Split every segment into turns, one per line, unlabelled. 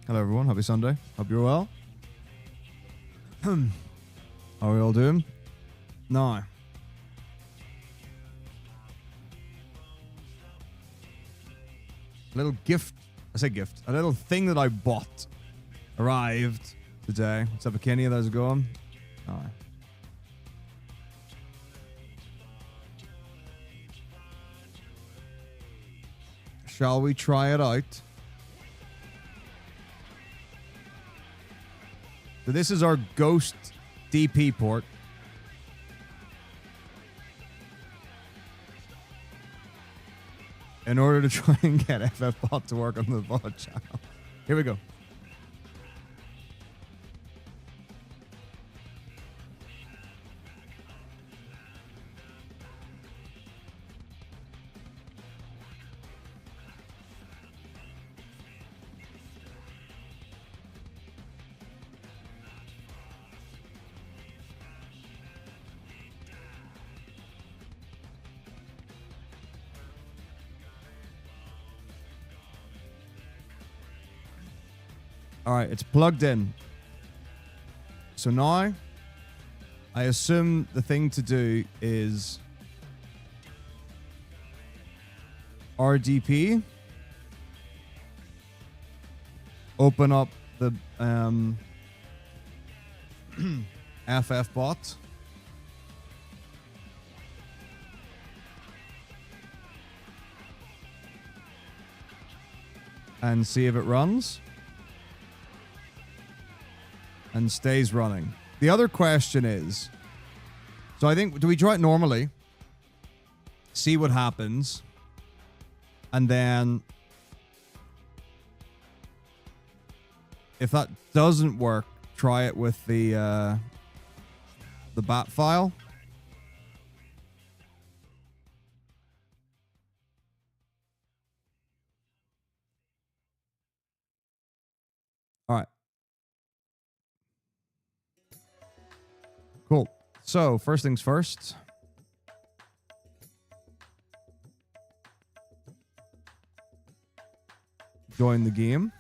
Hello everyone, happy Sunday. Hope you're well. How are we all doing? Now, a little gift, I say gift, a little thing that I bought arrived today. What's up, Kenny? How's it going? Aye. Shall we try it out? So this is our Ghost DP port. In order to try and get FFbot to work on the VOD channel. Here we go. All right, it's plugged in. So now, I assume the thing to do is RDP, open up the FFbot, and see if it runs. And stays running. The other question is, so I think, do we try it normally? See what happens. And then if that doesn't work, try it with the bat file. All right. Cool. So, first things first. Join the game.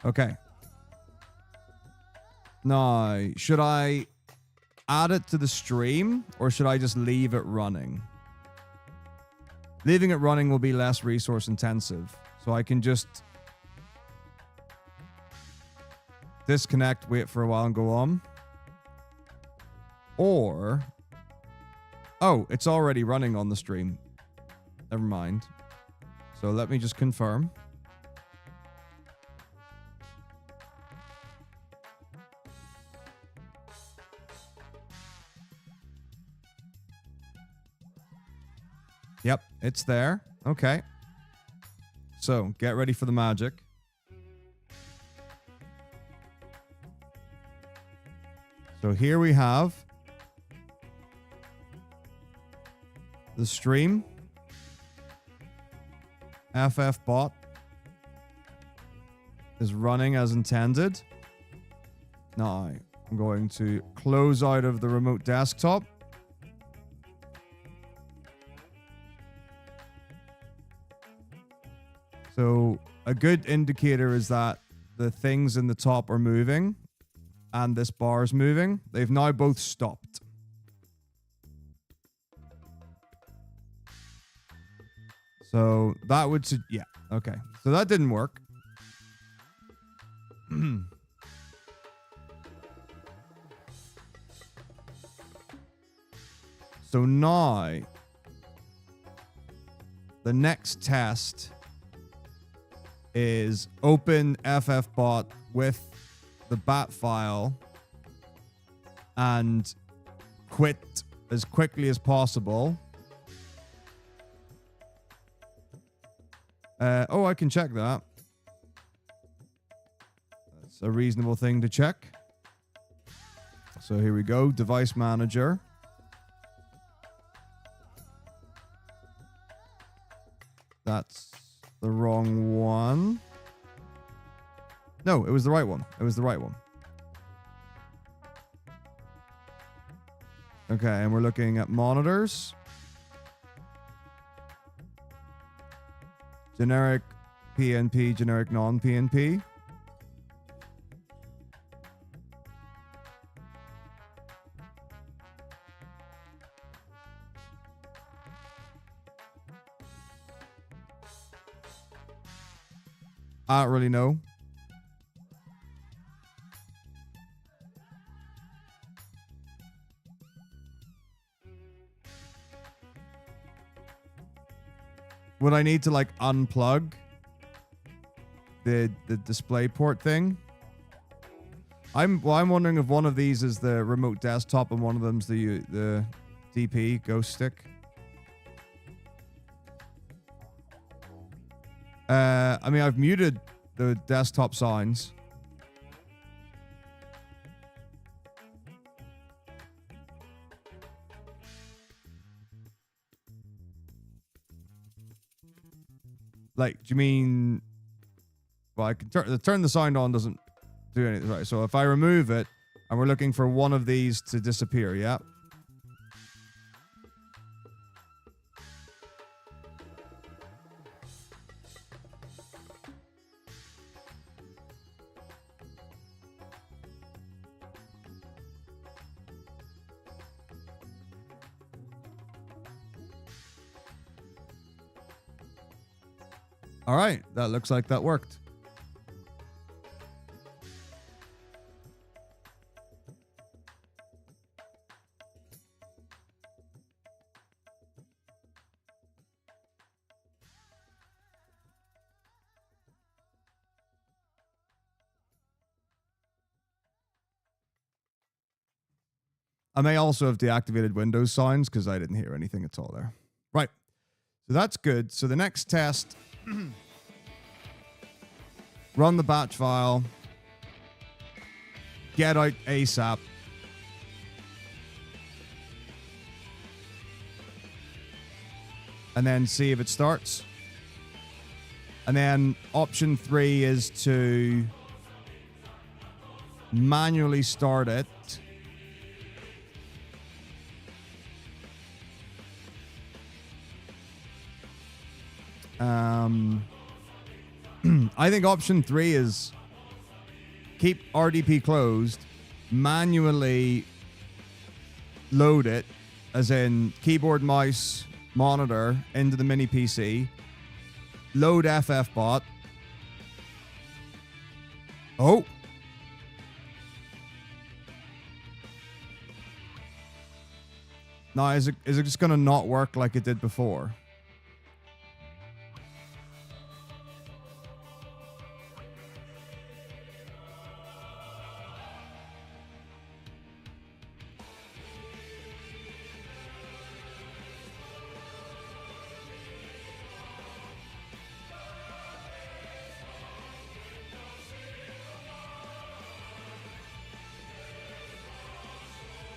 Okay. Now, should I add it to the stream or should I just leave it running? Leaving it running will be less resource intensive. So I can just disconnect, wait for a while, and go on. Or, oh, it's already running on the stream. Never mind. So let me just confirm. Yep, it's there. Okay. So get ready for the magic. So here we have the stream. FFbot is running as intended. Now I'm going to close out of the remote desktop. So a good indicator is that the things in the top are moving. And this bar is moving. They've now both stopped. So that would... Yeah, okay. So that didn't work. So now, the next test is open FFbot with the bat file and quit as quickly as possible. Oh, I can check that. That's a reasonable thing to check. So here we go. Device manager. That's the wrong one. No, it was the right one. It was the right one. Okay, and we're looking at monitors. Generic PNP, generic, non-PNP. I don't really know. Would I need to like unplug the display port thing? I'm wondering if one of these is the remote desktop and one of them's the DP ghost stick. I mean, I've muted the desktop signs. Like, do you mean... Well, I can turn the sign on doesn't do anything. Right, so if I remove it, and we're looking for one of these to disappear, yeah? All right, that looks like that worked. I may also have deactivated Windows signs because I didn't hear anything at all there. Right, so that's good. So the next test... Run the batch file. Get out ASAP. And then see if it starts. And then option 3 is to manually start it. I think option 3 is keep RDP closed, manually load it, as in keyboard, mouse, monitor into the mini PC, load FFbot. Oh. Now, is it just going to not work like it did before?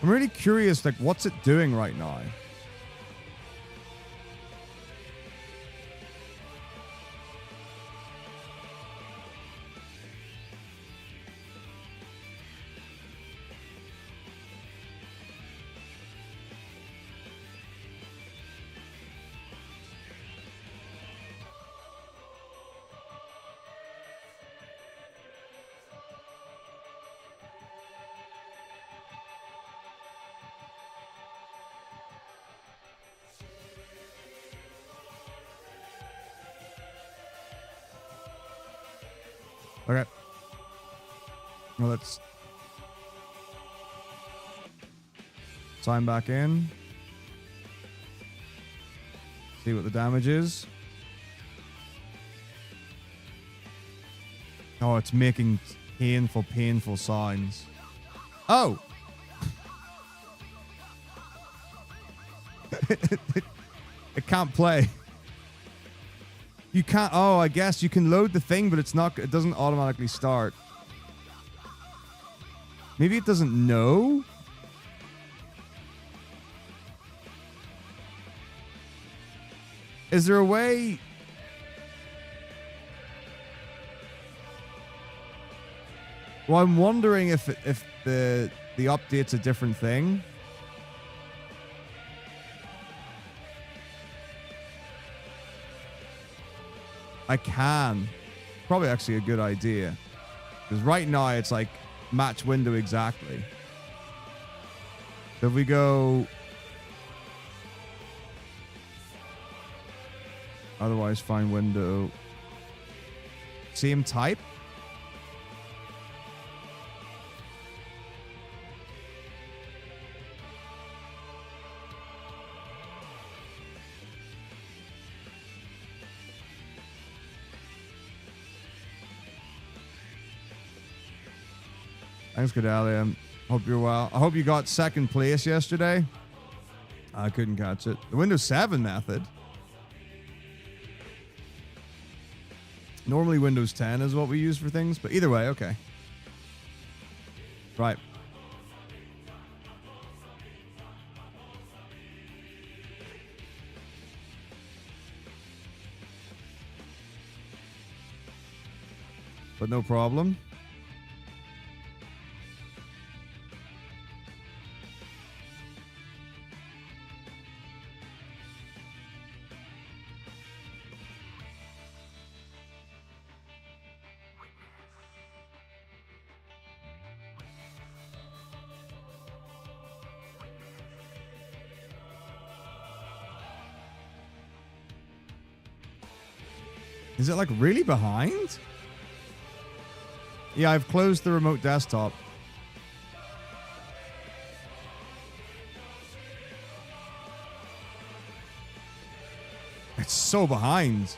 I'm really curious, like, what's it doing right now? Okay. Well, let's sign back in. See what the damage is. Oh, it's making painful signs. Oh! It can't play. You can't... Oh, I guess you can load the thing, but it's not... It doesn't automatically start. Maybe it doesn't know? Is there a way... Well, I'm wondering if the update's a different thing. I can. Probably actually a good idea. Because right now it's like match window exactly. So if we go... Otherwise find window. Same type? Thanks, Gedalia. Hope you're well. I hope you got second place yesterday. I couldn't catch it. The Windows 7 method. Normally Windows 10 is what we use for things, but either way, okay. Right. But no problem. Is it like really behind? Yeah, I've closed the remote desktop. It's so behind.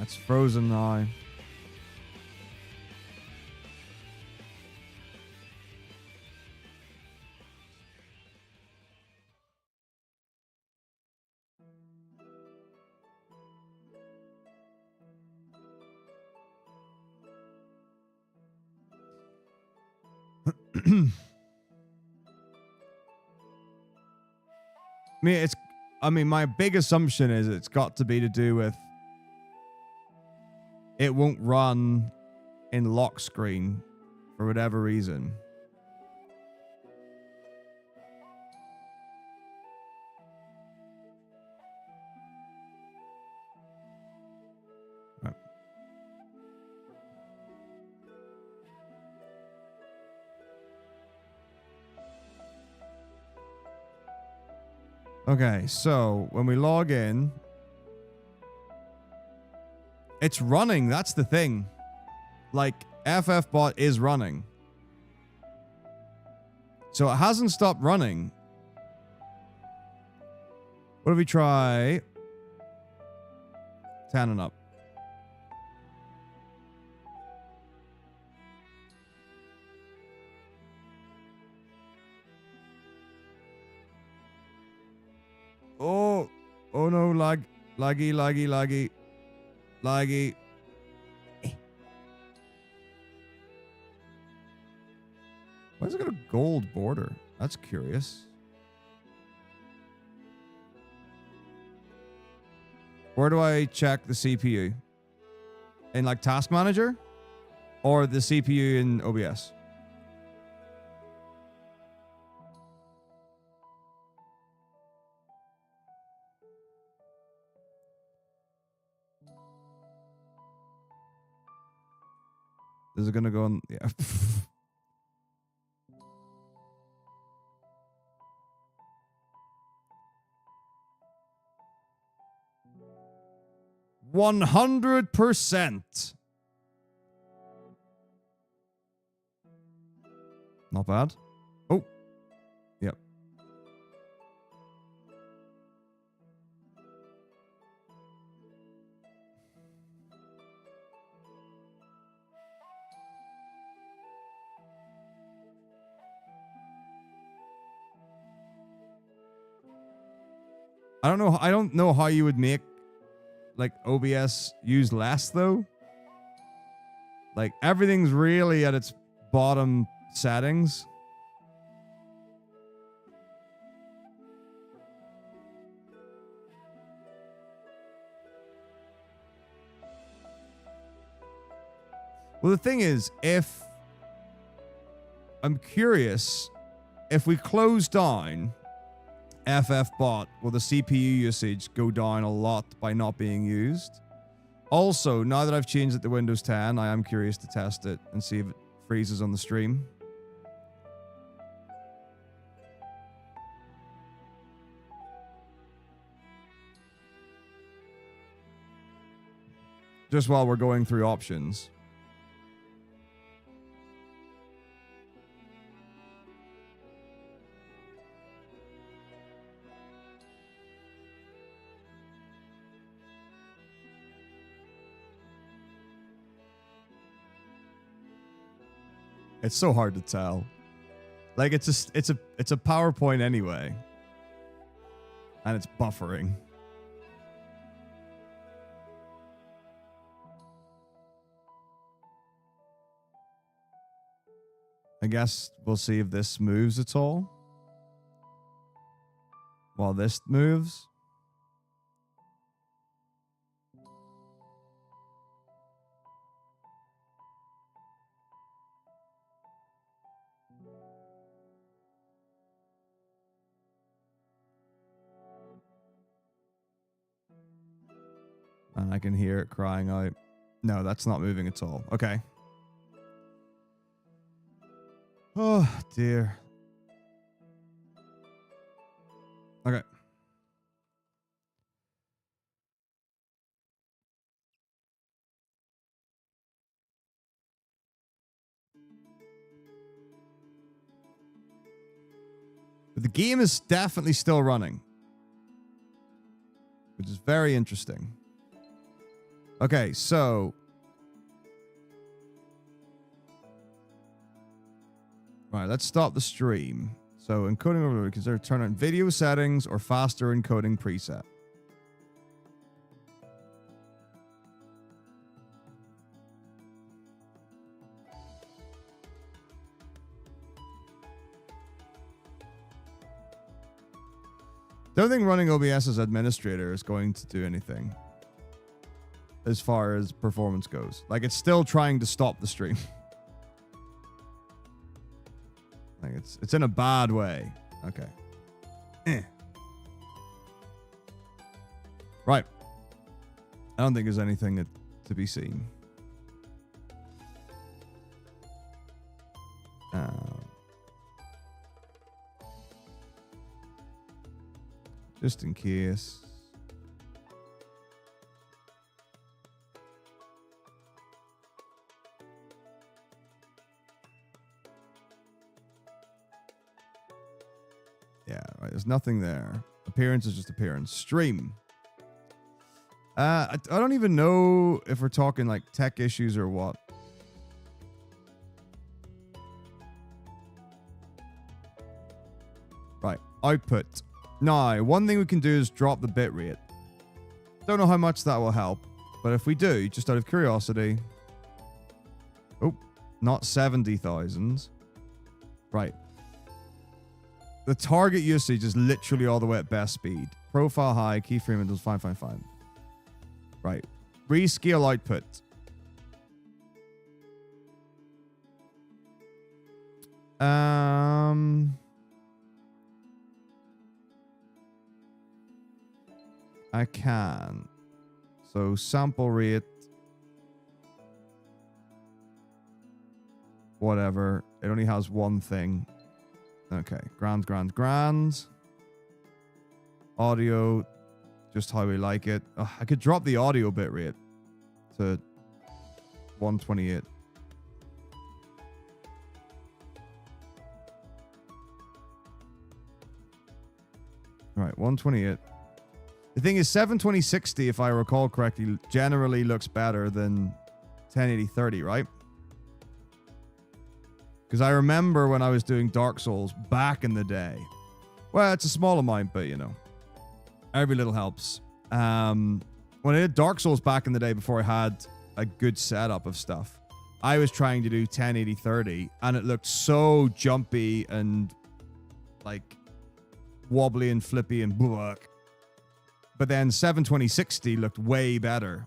It's frozen now. My big assumption is it's got to be to do with it won't run in lock screen for whatever reason. Right. Okay, so when we log in, it's running. That's the thing. Like, FFbot is running. So it hasn't stopped running. What if we try 10 and up? Oh no, laggy. Why has it got a gold border? That's curious. Where do I check the CPU? In like Task Manager? Or the CPU in OBS? Is it gonna go on? Yeah. %100%. Not bad. Oh. Yep. I don't know how you would make like OBS use less though. Like everything's really at its bottom settings. Well, the thing is, if I'm curious if we close down FFbot, will the CPU usage go down a lot by not being used? Also, now that I've changed it to Windows 10, I am curious to test it and see if it freezes on the stream. Just while we're going through options. It's so hard to tell. Like it's a PowerPoint anyway. And it's buffering. I guess we'll see if this moves at all. While this moves. And I can hear it crying out. No, that's not moving at all. Okay. Oh, dear. Okay. But the game is definitely still running, which is very interesting. Okay, so right, let's stop the stream. So encoding overload, consider turn on video settings or faster encoding preset. Don't think running OBS as administrator is going to do anything as far as performance goes. Like, it's still trying to stop the stream. Like, it's in a bad way. Okay. Right. I don't think there's anything to be seen. Just in case. Yeah, right. There's nothing there. Appearance is just appearance. Stream. I don't even know if we're talking like tech issues or what. Right. Output. Now, one thing we can do is drop the bitrate. Don't know how much that will help, but if we do, just out of curiosity. Oh, not 70,000. Right. The target usage is literally all the way at best speed. Profile high, keyframe windows, fine. Right. Rescale output. I can. So sample rate. Whatever. It only has one thing. Okay. Grand. Audio. Just how we like it. I could drop the audio bitrate to 128. All right, 128. The thing is, 720/60, if I recall correctly, generally looks better than 1080/30, right? Because I remember when I was doing Dark Souls back in the day. Well, it's a small amount, but you know, every little helps. When I did Dark Souls back in the day, before I had a good setup of stuff, I was trying to do 1080/30, and it looked so jumpy and like wobbly and flippy and blah. But then 720/60 looked way better.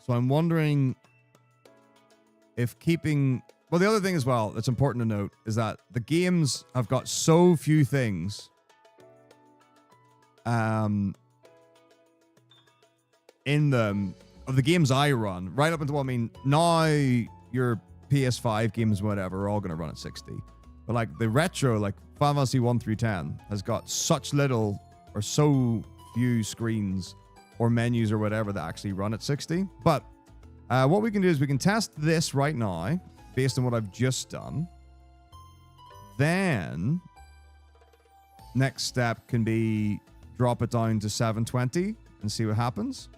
So I'm wondering if keeping Well, the other thing as well that's important to note is that the games have got so few things in them of the games I run, right up until, I mean, now your PS5 games, whatever, are all going to run at 60. But like the retro, like Final Fantasy 1 through 10 has got such little or so few screens or menus or whatever that actually run at 60. But what we can do is we can test this right now based on what I've just done. Then next step can be drop it down to 720 and see what happens.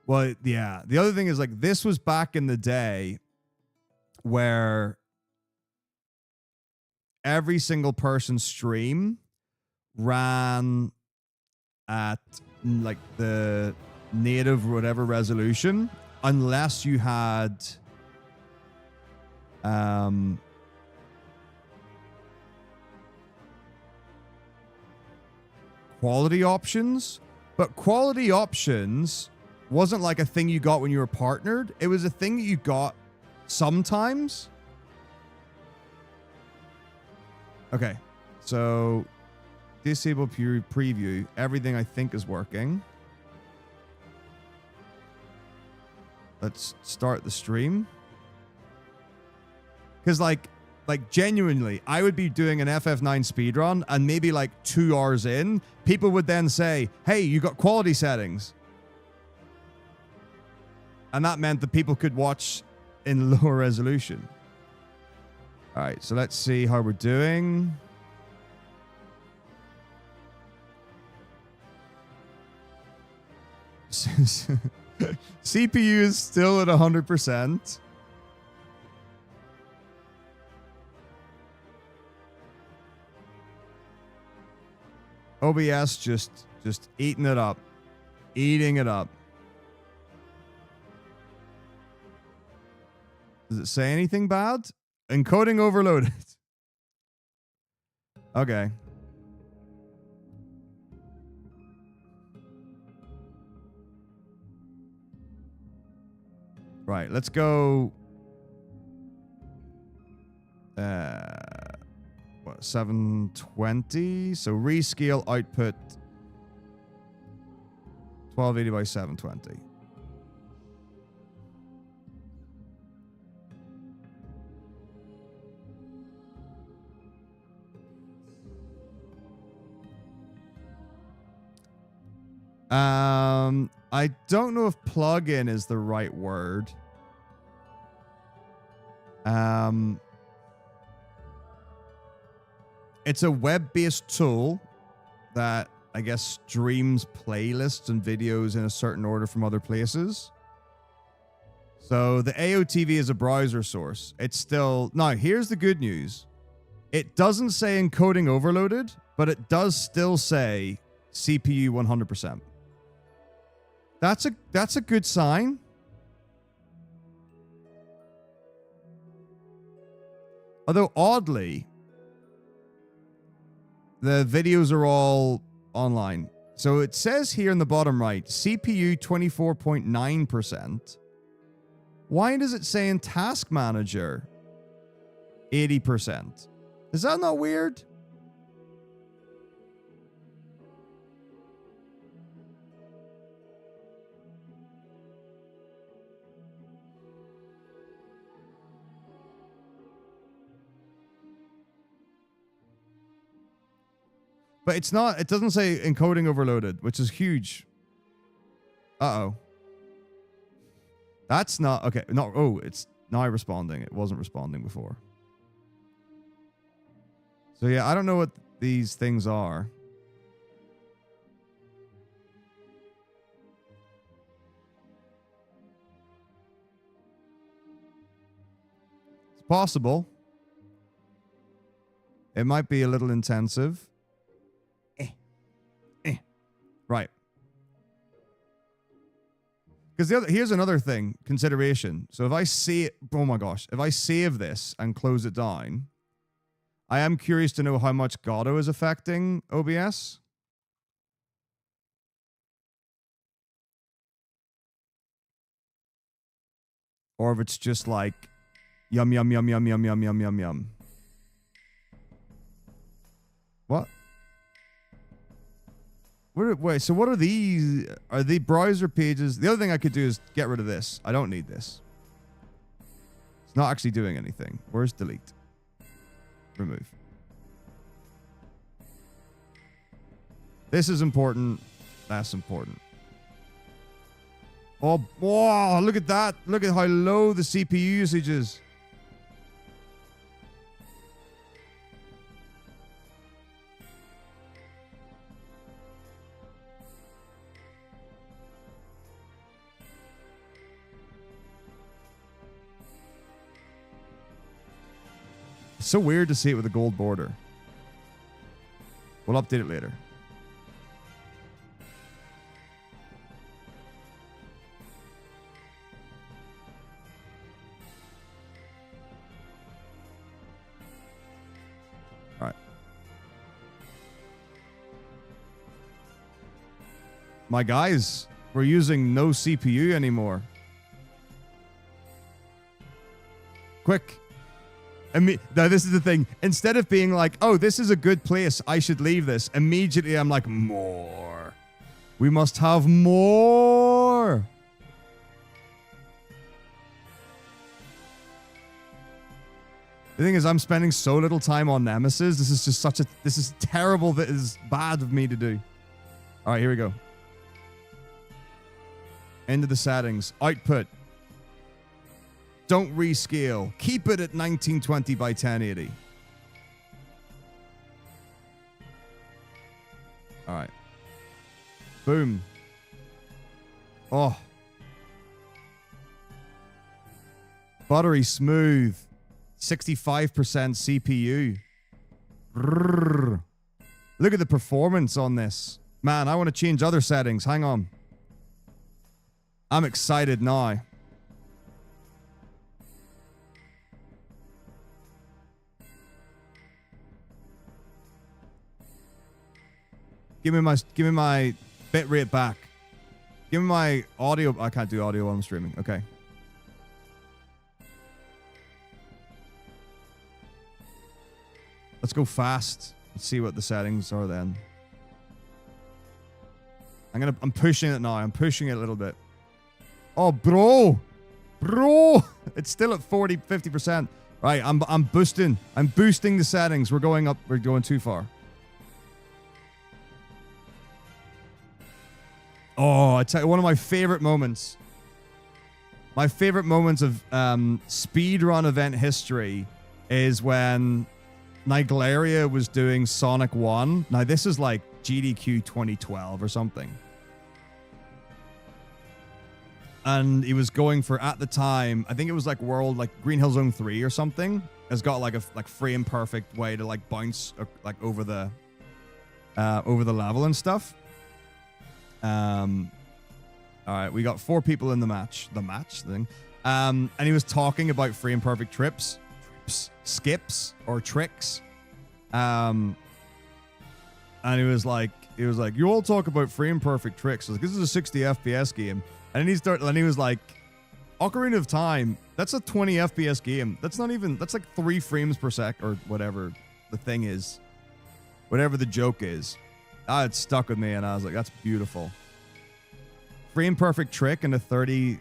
Well, yeah. The other thing is, like, this was back in the day where every single person's stream ran at, like, the native whatever resolution, unless you had quality options. But quality options wasn't like a thing you got when you were partnered. It was a thing that you got sometimes. Okay, so disable preview. Everything I think is working. Let's start the stream. Because like genuinely, I would be doing an FF9 speedrun and maybe like 2 hours in, people would then say, hey, you got quality settings. And that meant that people could watch in lower resolution. All right, so let's see how we're doing. CPU is still at 100%. OBS just eating it up. Eating it up. Does it say anything bad? Encoding overloaded. Okay. Right, let's go. What, 720? So rescale output 1280 by 720. I don't know if plugin is the right word. It's a web-based tool that I guess streams playlists and videos in a certain order from other places. So the AOTV is a browser source. It's still... Now, here's the good news. It doesn't say encoding overloaded, but it does still say CPU 100%. That's a good sign. Although oddly, the videos are all online. So it says here in the bottom right, CPU 24.9%. Why does it say in Task Manager 80%? Is that not weird? But it's not, it doesn't say encoding overloaded, which is huge. Uh-oh. That's not, okay. No, oh, it's now responding. It wasn't responding before. So yeah, I don't know what these things are. It's possible. It might be a little intensive. Right. Because here's another thing, consideration. So if I see, oh my gosh, if I save this and close it down, I am curious to know how much Godot is affecting OBS. Or if it's just like, yum, yum, yum, yum, yum, yum, yum, yum, yum. What? Wait, so what are these? Are they browser pages? The other thing I could do is get rid of this. I don't need this. It's not actually doing anything. Where's delete? Remove. This is important. That's important. Oh, whoa, look at that. Look at how low the CPU usage is. It's so weird to see it with a gold border. We'll update it later. All right. My guys, we're using no CPU anymore. Quick. Now, this is the thing. Instead of being like, oh, this is a good place, I should leave this, immediately I'm like, more. We must have more. The thing is, I'm spending so little time on Nemesis. This is just this is terrible. That is bad of me to do. All right, here we go. Into the settings. Output. Don't rescale. Keep it at 1920 by 1080. All right. Boom. Oh. Buttery smooth. 65% CPU. Brrr. Look at the performance on this. Man, I want to change other settings. Hang on. I'm excited now. Give me my bit rate back. Give me my audio. I can't do audio while I'm streaming. Okay. Let's go fast. Let's see what the settings are then. I'm pushing it now. I'm pushing it a little bit. Oh, bro. It's still at 50%. Right, I'm boosting. I'm boosting the settings. We're going up. We're going too far. Oh, I tell you, one of my favorite moments. My favorite moments of speedrun event history is when Niglaria was doing Sonic 1. Now, this is like GDQ 2012 or something. And he was going for, at the time, I think it was like Green Hill Zone 3 or something. Has got like a frame perfect way to like bounce like over the level and stuff. All right, we got 4 people in the match thing. And he was talking about frame perfect skips or tricks. And he was like, you all talk about frame perfect tricks. I was like, this is a 60 FPS game. And he was like, Ocarina of Time, that's a 20 FPS game. That's like 3 frames per sec or whatever the thing is. Whatever the joke is. It stuck with me, and I was like, that's beautiful. Frame perfect trick in a 30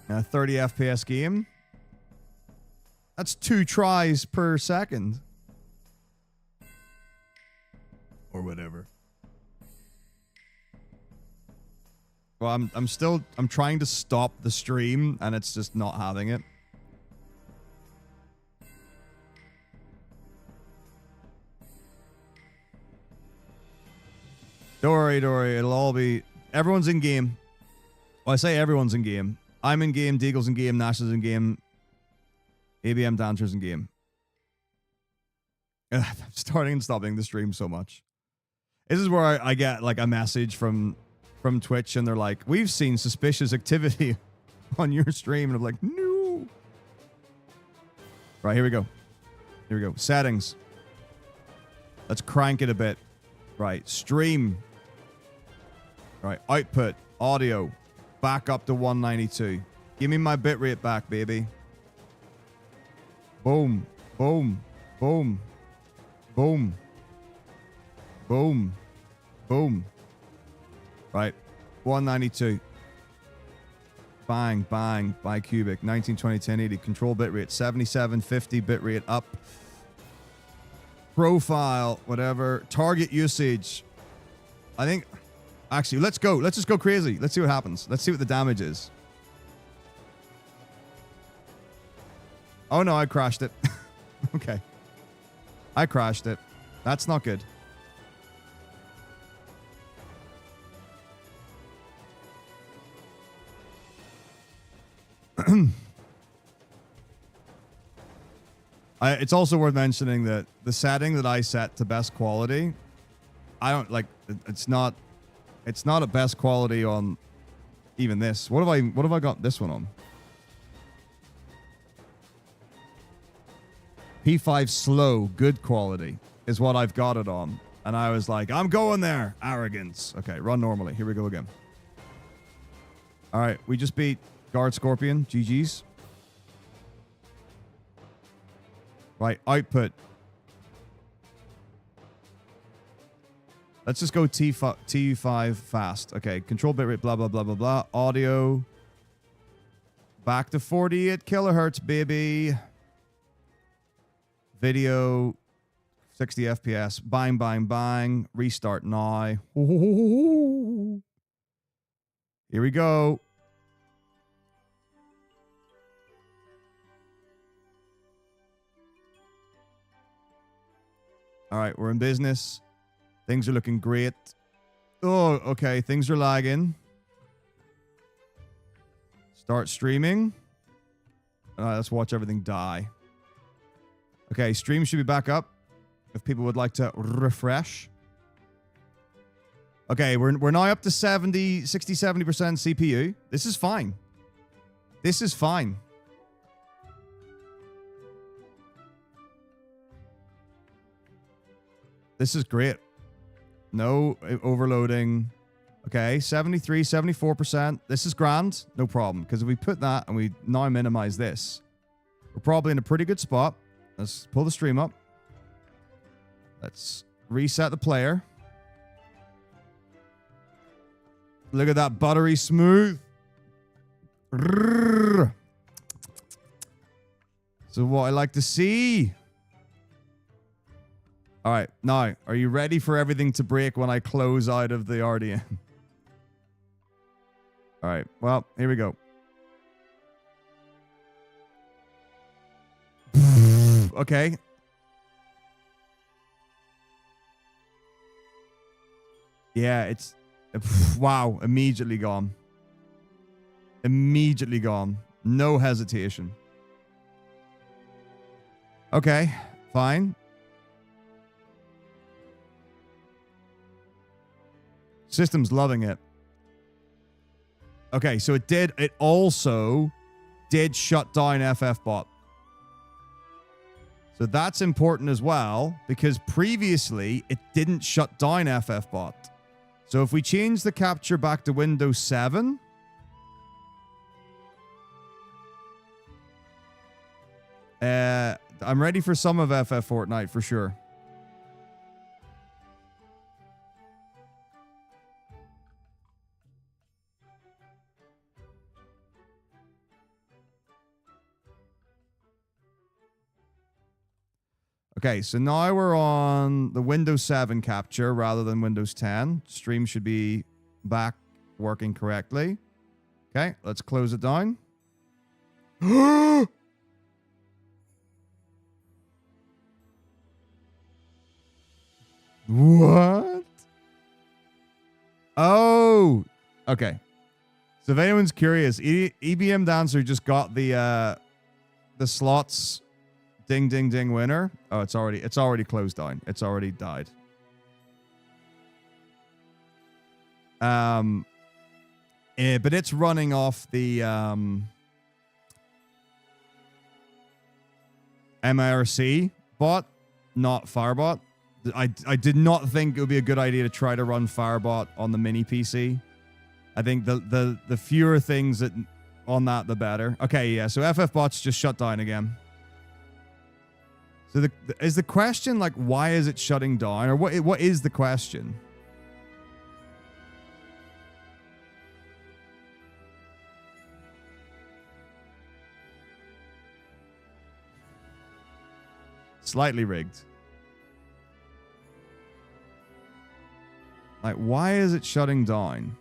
FPS game. That's 2 tries per second. Or whatever. Well, I'm trying to stop the stream, and it's just not having it. Don't worry, it'll all be... Everyone's in game. Well, I say everyone's in game. I'm in game, Deagle's in game, Nash is in game, ABM Dancer's in game. I'm starting and stopping the stream so much. This is where I get like a message from from Twitch and they're like, we've seen suspicious activity on your stream. And I'm like, no. Right, here we go. Here we go. Settings. Let's crank it a bit. Right, stream. Right, output, audio, back up to 192. Give me my bitrate back, baby. Boom, boom, boom, boom, boom, boom. Right, 192. Bang, bang, bicubic, 1920, 1080. Control bitrate, 7750 bitrate up. Profile, whatever. Target usage. I think, actually, let's go. Let's just go crazy. Let's see what happens. Let's see what the damage is. Oh no, I crashed it. Okay. I crashed it. That's not good. It's also worth mentioning that the setting that I set to best quality, I don't like. It's not a best quality on even this. What have I got this one on? P5 slow, good quality is what I've got it on. And I was like, I'm going there. Arrogance. Okay, run normally. Here we go again. All right, we just beat Guard Scorpion. GG's. Right, output. Let's just go TU5 fast. Okay, control bitrate, blah, blah, blah, blah, blah. Audio. Back to 48 kilohertz, baby. Video, 60 FPS. Bang, bang, bang. Restart now. Ooh. Here we go. All right, we're in business. Things are looking great. Oh, okay. Things are lagging. Start streaming. All right, let's watch everything die. Okay, stream should be back up if people would like to refresh. Okay, we're now up to 60, 70% CPU. This is fine. This is fine. This is great. No overloading. Okay, 73, 74%. This is grand. No problem. Because if we put that and we now minimize this, we're probably in a pretty good spot. Let's pull the stream up. Let's reset the player. Look at that buttery smooth. So what I like to see. All right, now, are you ready for everything to break when I close out of the RDM? All right, well, here we go. Okay. Yeah, it's... Wow, immediately gone. Immediately gone. No hesitation. Okay, fine. System's loving it. Okay, so it also did shut down FFbot. So that's important as well, because previously it didn't shut down FFbot. So if we change the capture back to Windows 7, I'm ready for some of FF Fortnite for sure. Okay, so now we're on the Windows 7 capture rather than Windows 10. Stream should be back working correctly. Okay, let's close it down. What? Oh, okay. So if anyone's curious, EBM Dancer just got the slots. Ding, ding, ding, winner. Oh, it's already closed down. It's already died. But it's running off the MRC bot, not Firebot. I did not think it would be a good idea to try to run Firebot on the mini PC. I think the fewer things that on that, the better. Okay, yeah. So FFBot's just shut down again. So is the question like, why is it shutting down, or what is the question? Slightly rigged. Like, why is it shutting down?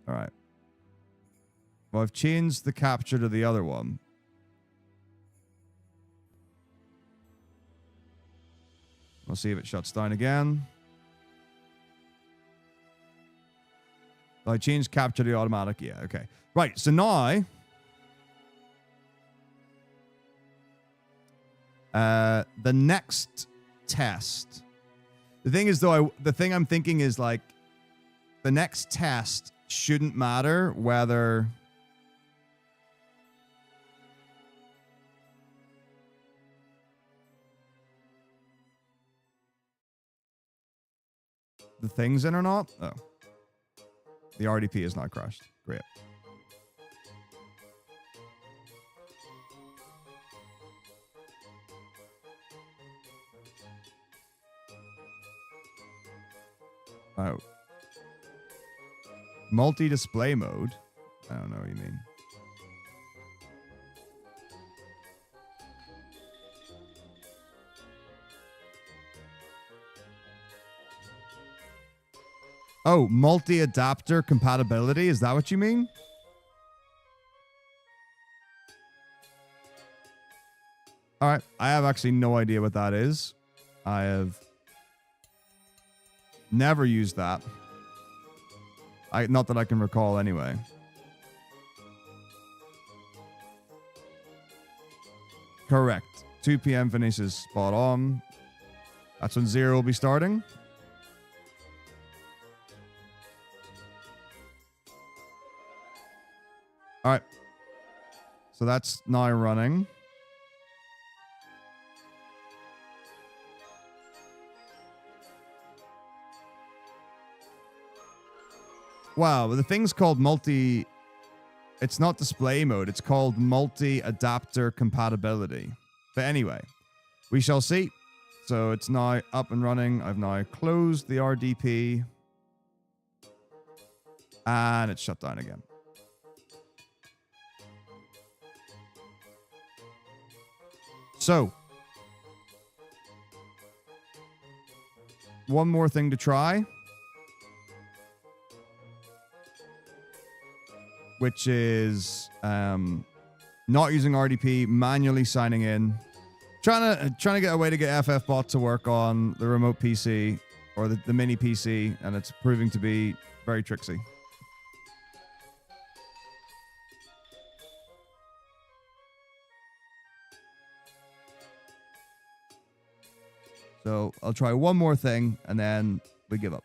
All right. Well, I've changed the capture to the other one. We'll see if it shuts down again. I changed capture to automatic. Yeah, okay. Right, so now... the next test. The thing is, though, the thing I'm thinking is, like, the next test shouldn't matter whether... the thing's in or not? Oh. The RDP is not crashed. Great. Oh. Multi-display mode? I don't know what you mean. Oh, multi-adapter compatibility? Is that what you mean? All right. I have actually no idea what that is. I have never used that. Not that I can recall anyway. Correct. 2 p.m. finishes spot on. That's when 0 will be starting. All right. So that's now running. Wow, the thing's called multi... It's not display mode. It's called multi-adapter compatibility. But anyway, we shall see. So it's now up and running. I've now closed the RDP. And it's shut down again. So, one more thing to try, which is not using RDP, manually signing in, trying to get a way to get FFBot to work on the remote PC or the mini PC, and it's proving to be very tricksy. So I'll try one more thing, and then we give up.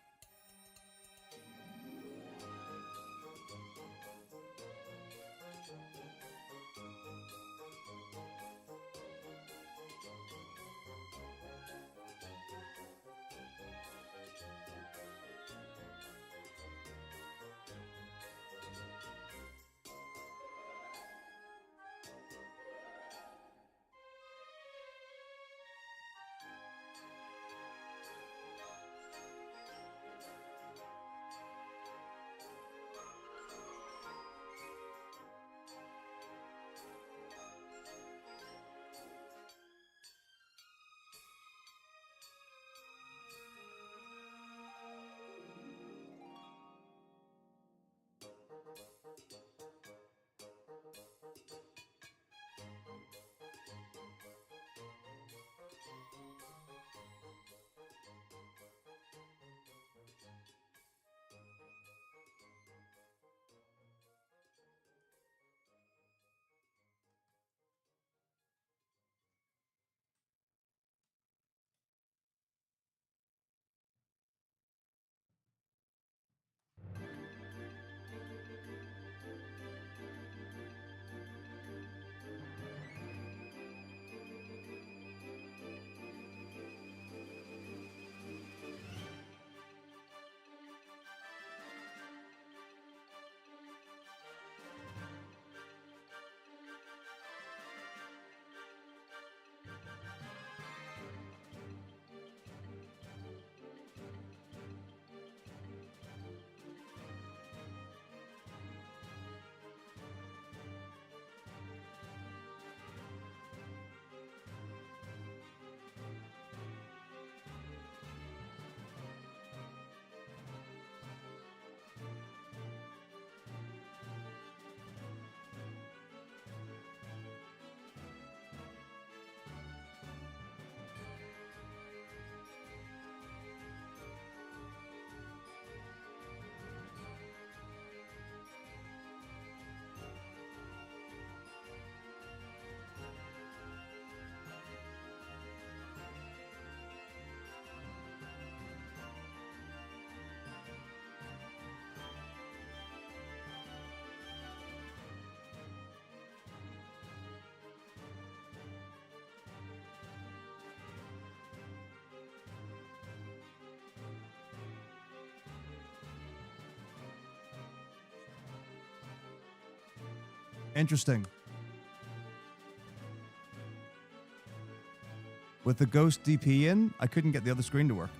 Interesting. With the Ghost DP in, I couldn't get the other screen to work.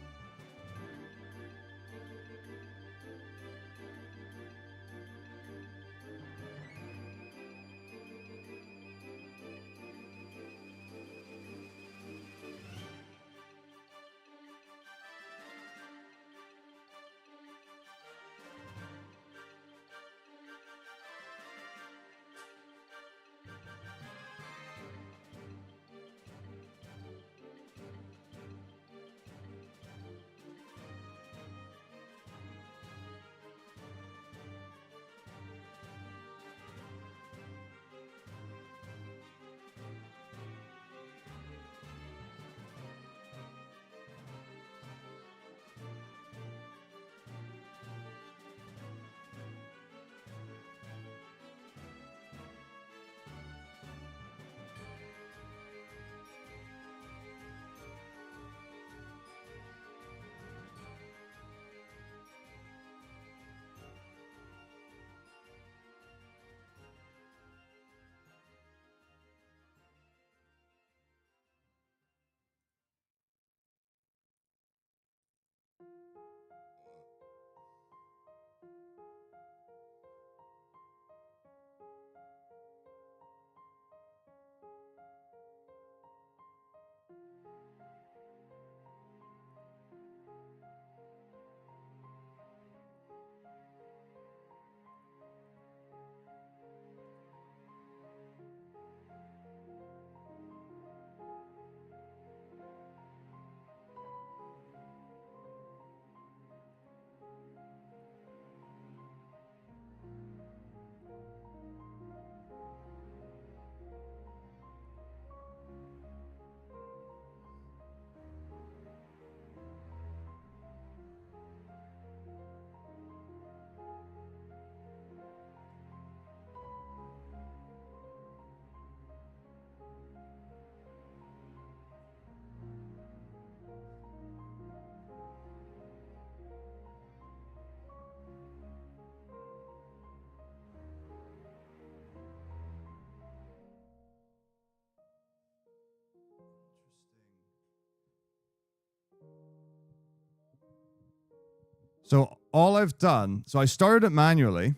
So all I've done, so I started it manually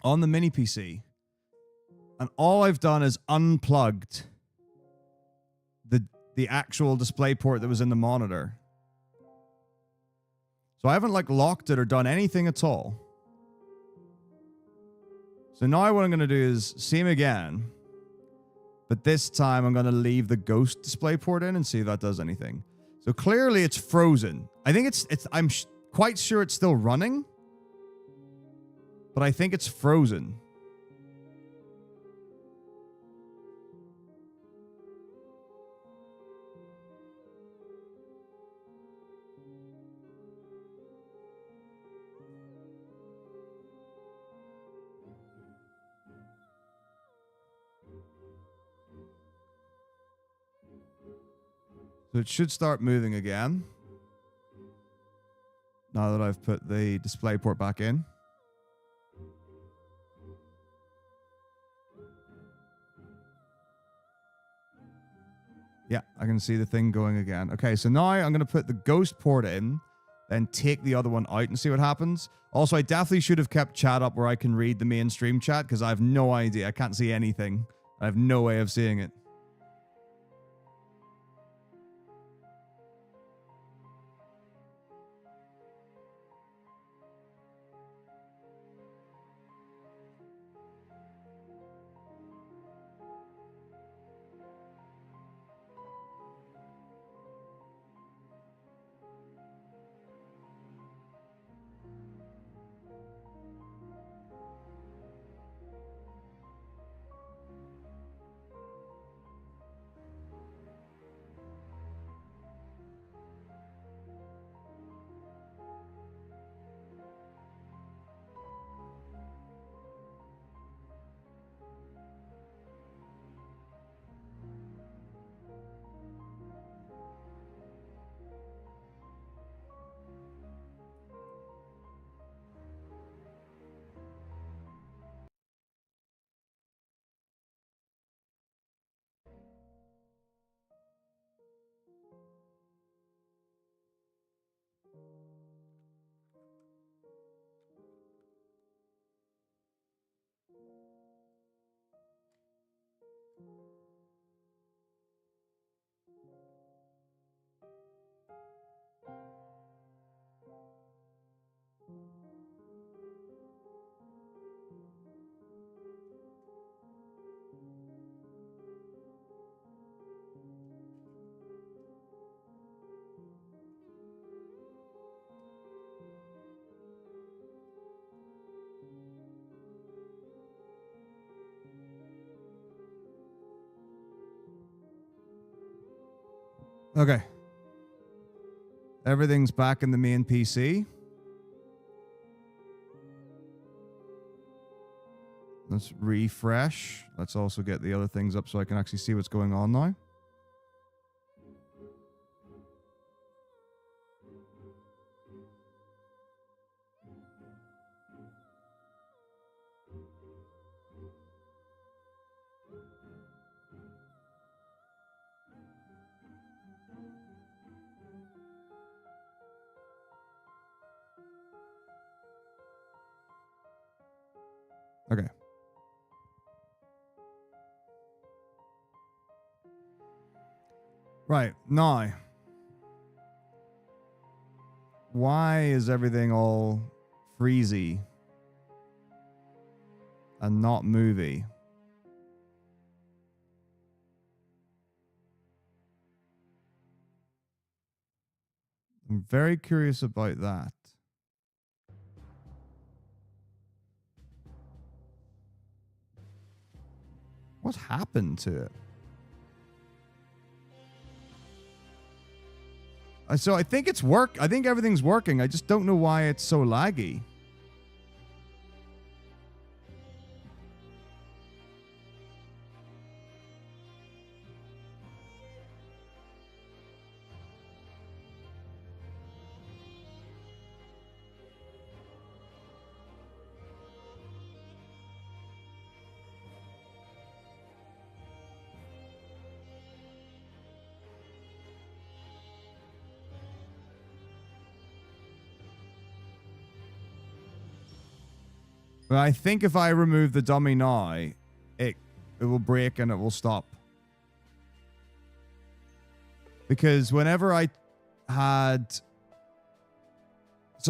on the mini PC, and all I've done is unplugged the actual display port that was in the monitor. So I haven't like locked it or done anything at all. So now what I'm going to do is same again, but this time I'm going to leave the ghost display port in and see if that does anything. So clearly it's frozen. I think I'm quite sure it's still running, but I think it's frozen. So it should start moving again now that I've put the display port back in. Yeah, I can see the thing going again. Okay, so now I'm going to put the ghost port in, then take the other one out and see what happens. Also, I definitely should have kept chat up where I can read the main stream chat because I have no idea. I can't see anything. I have no way of seeing it. Okay. Everything's back in the main PC. Let's refresh. Let's also get the other things up so I can actually see what's going on now. Okay. Right, now. Why is everything all freezy and not movie? I'm very curious about that. What happened to it? So I think it's I think everything's working. I just don't know why it's so laggy. But I think if I remove the dummy now, it will break and it will stop. Because whenever I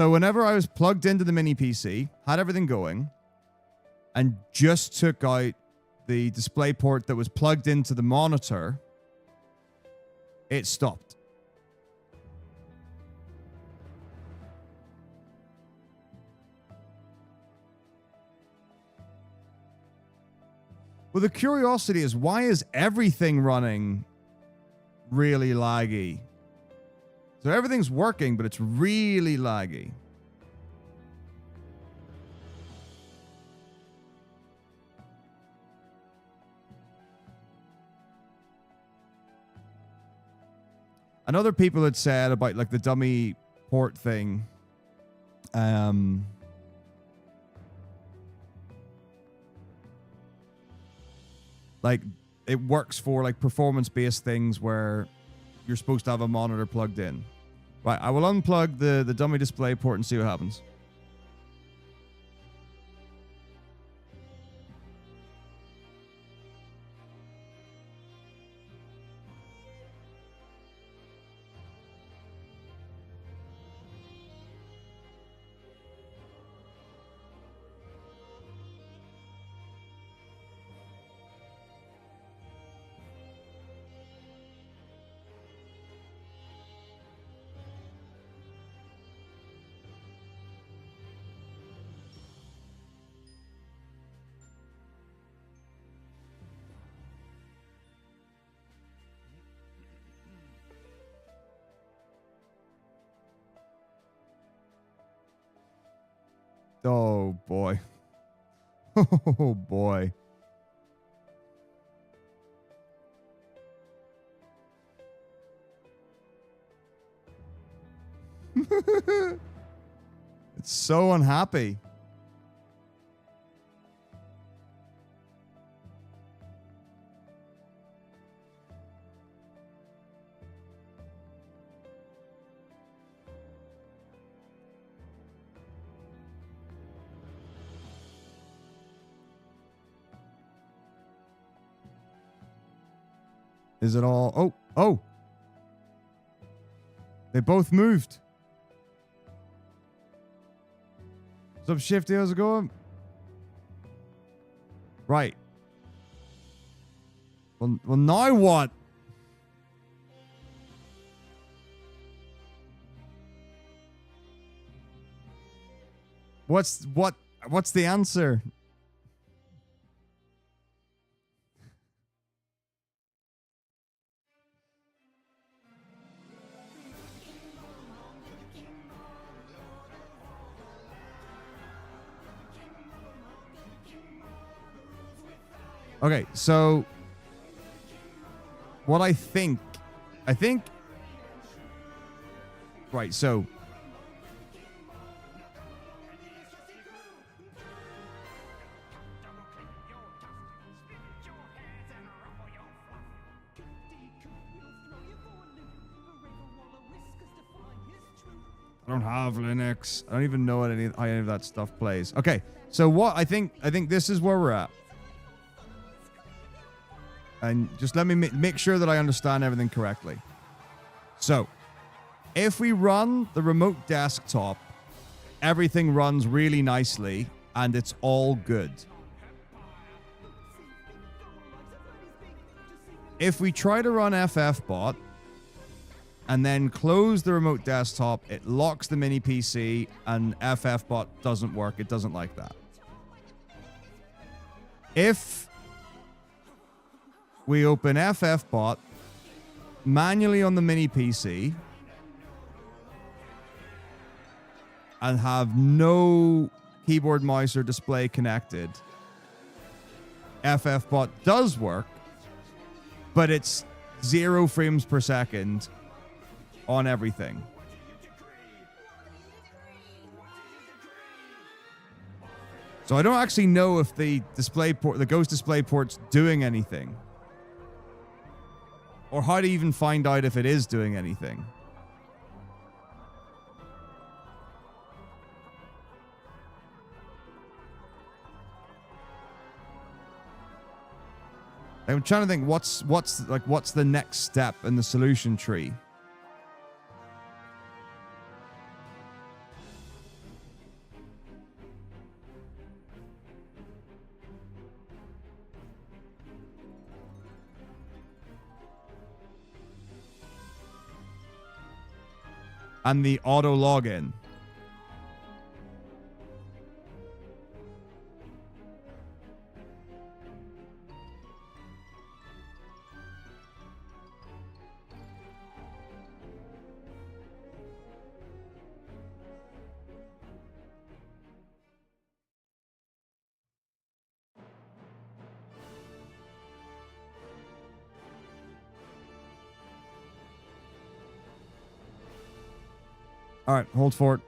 was plugged into the mini PC, had everything going, and just took out the display port that was plugged into the monitor, it stopped. Well, the curiosity is, why is everything running really laggy? So everything's working, but it's really laggy. And other people had said about like the dummy port thing. Like it works for like performance-based things where you're supposed to have a monitor plugged in. Right, I will unplug the dummy display port and see what happens. Oh, boy. Oh, boy. It's so unhappy. Is it all? Oh, oh. They both moved. What's up, Shifty? How's it going? Right. Well, now what? What's the answer? Okay, so what I think, right, so I don't have Linux. I don't even know what any of that stuff plays. Okay, so what I think this is where we're at. And just let me make sure that I understand everything correctly. So, if we run the remote desktop, everything runs really nicely and it's all good. If we try to run FFbot and then close the remote desktop, it locks the mini PC and FFbot doesn't work. It doesn't like that. If we open FFbot manually on the mini PC and have no keyboard, mouse, or display connected, FFbot does work, but it's 0 frames per second on everything. So I don't actually know if the Ghost display port's doing anything, or how to even find out if it is doing anything. I'm trying to think what's the next step in the solution tree. And the auto login. All right, hold for it.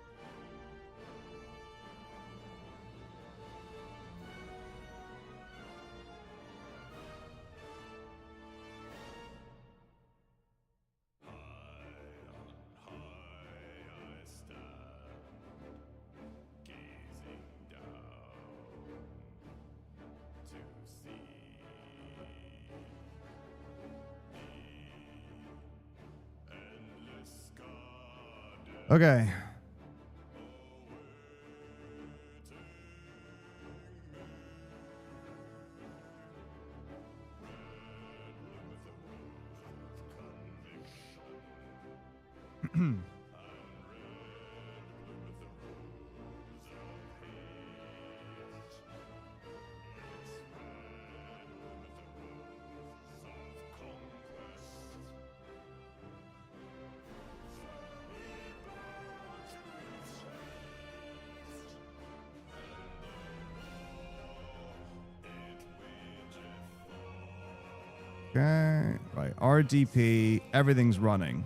Okay. Okay, right, RDP, everything's running.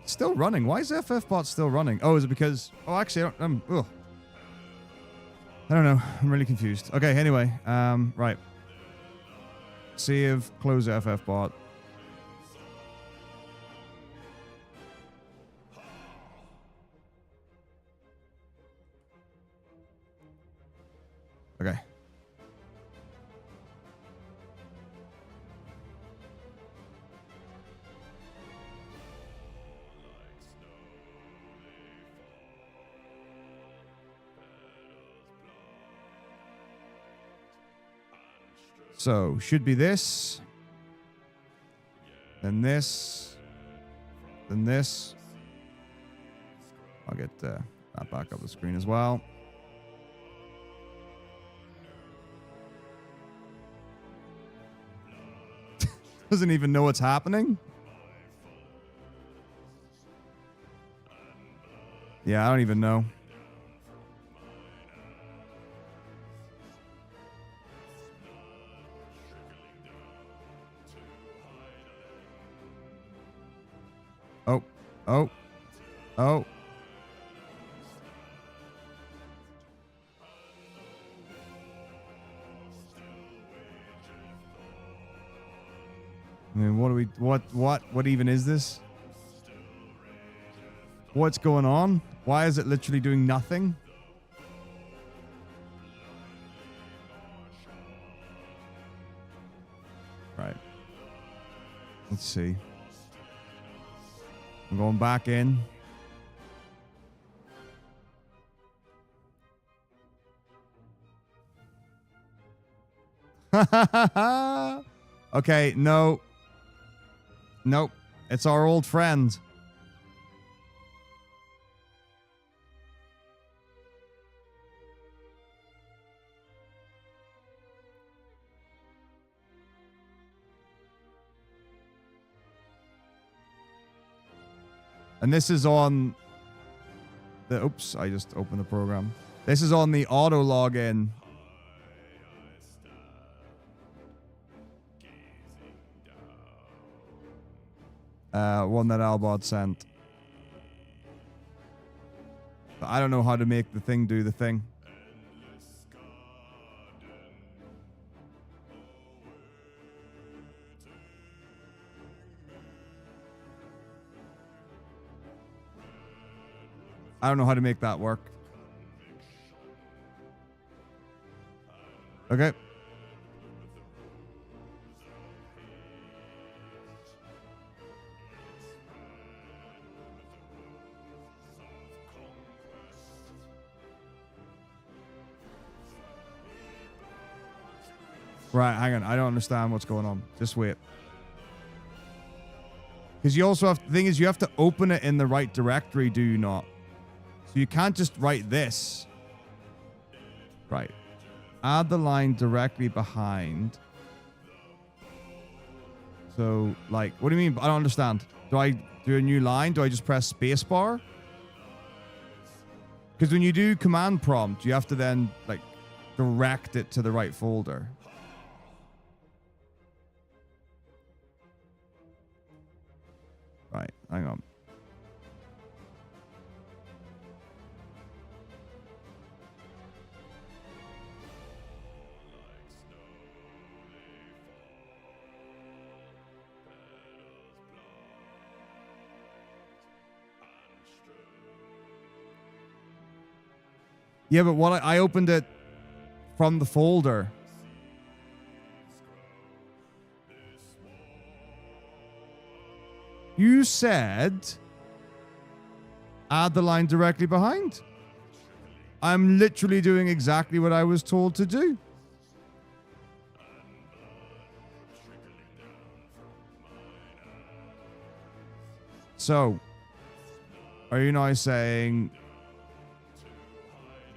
Still running. Why is FFbot still running? Oh, is it because... Oh, actually, I don't know. I'm really confused. Okay, anyway, right. Save, close FFbot. Okay. So, should be this. Then this. Then this. I'll get that back up the screen as well. Doesn't even know what's happening. Yeah, I don't even know. Oh. Oh. Oh. I mean, what do we... What even is this? What's going on? Why is it literally doing nothing? Right. Let's see. I'm going back in. Okay, no. Nope. It's our old friend. And this is on the... Oops, I just opened the program. This is on the auto login. One that Albot sent. But I don't know how to make the thing do the thing. I don't know how to make that work. Okay. Right, hang on. I don't understand what's going on. Just wait. Because you also have... The thing is, you have to open it in the right directory, do you not? So you can't just write this. Right. Add the line directly behind. So, like, what do you mean? I don't understand. Do I do a new line? Do I just press spacebar? Because when you do command prompt, you have to then, like, direct it to the right folder. Right, hang on. Yeah, but what I opened it from the folder. You said add the line directly behind. I'm literally doing exactly what I was told to do. So, are you now saying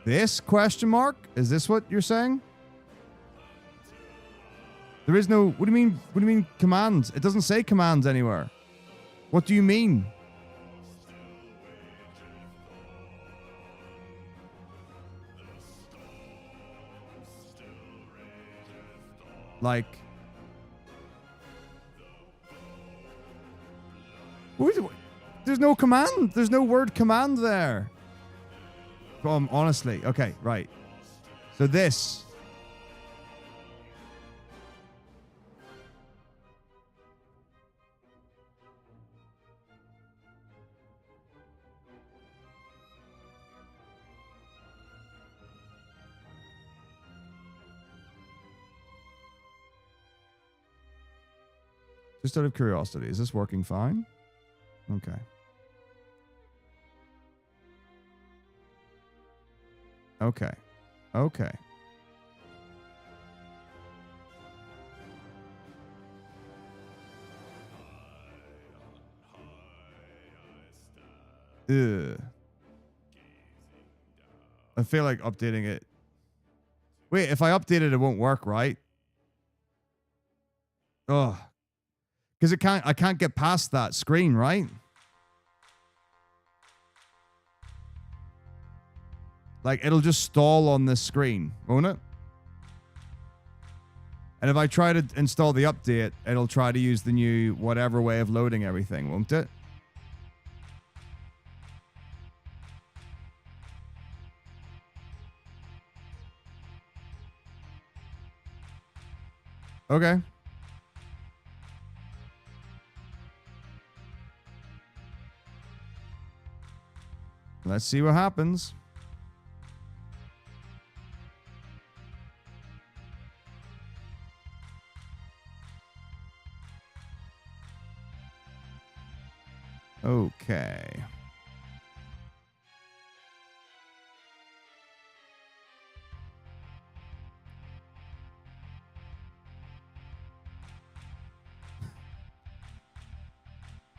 this question mark? Is this what you're saying? There is no... What do you mean commands? It doesn't say commands anywhere. What do you mean? Like... There's no command. There's no word command there. Honestly. Okay, right. So this. Just out of curiosity, is this working fine? Okay. Okay. Okay. Ugh. I feel like updating it. Wait, if I update it, it won't work, right? Ugh. Because I can't get past that screen, right? Like, it'll just stall on this screen, won't it? And if I try to install the update, it'll try to use the new whatever way of loading everything, won't it? Okay. Let's see what happens. Okay.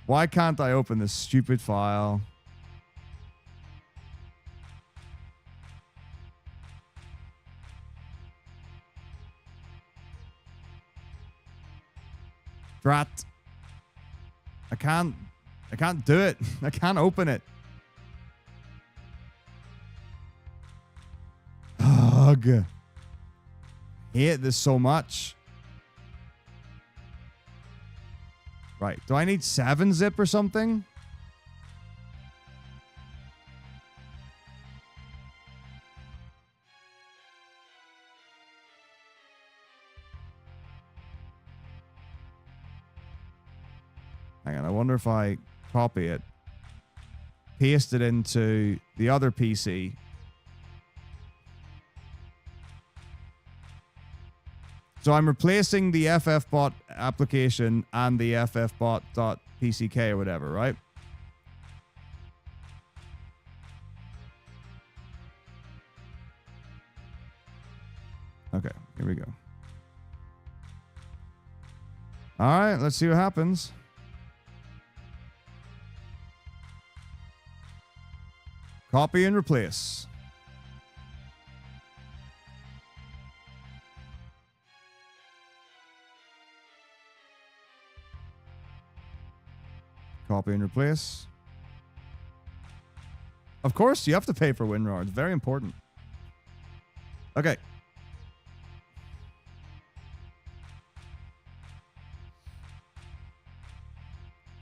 Why can't I open this stupid file? Drat. I can't do it. I can't open it. Ugh. Hate this so much. Right. Do I need 7-zip or something? Hang on. I wonder if I copy it, paste it into the other PC. So I'm replacing the ffbot application and the ffbot.pck or whatever, right? Okay, here we go. All right, let's see what happens. Copy and replace. Copy and replace. Of course, you have to pay for WinRAR. It's very important. Okay.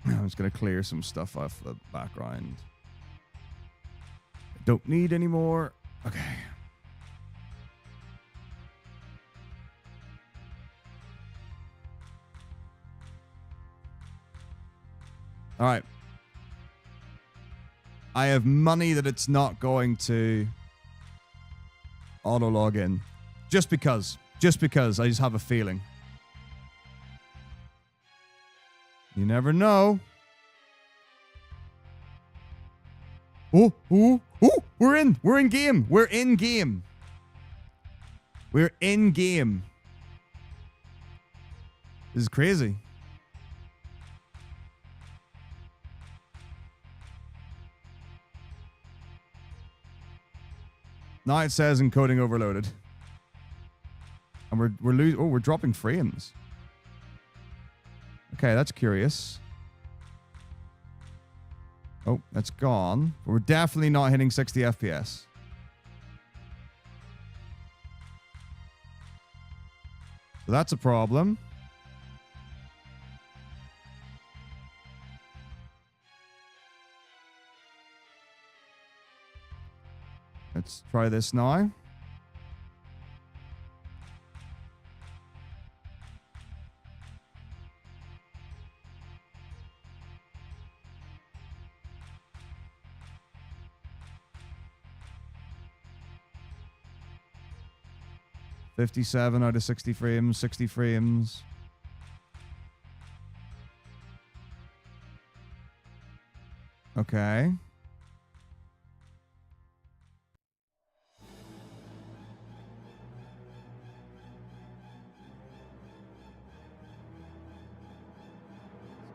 I'm just going to clear some stuff off the background. I don't need any more. Okay. All right. I have money that it's not going to auto log in. Just because. Just because. I just have a feeling. You never know. Oh, we're in. We're in game. We're in game. We're in game. This is crazy. Now it says encoding overloaded. And we're dropping frames. Okay, that's curious. Oh, that's gone. We're definitely not hitting 60 FPS. So that's a problem. Let's try this now. $57 out of 60 frames, 60 frames. Okay.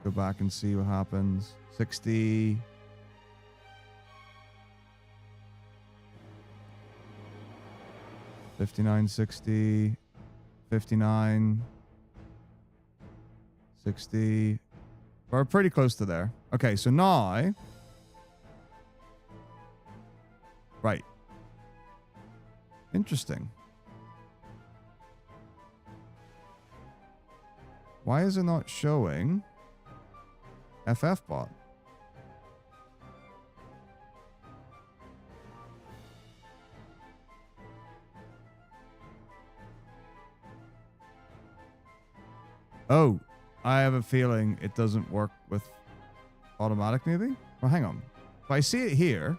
Go back and see what happens. 60. $59, 60, 59, 60. We're pretty close to there. Okay, so now. Right. Interesting. Why is it not showing FFbot? Oh, I have a feeling it doesn't work with automatic, maybe? Well, hang on. If I see it here...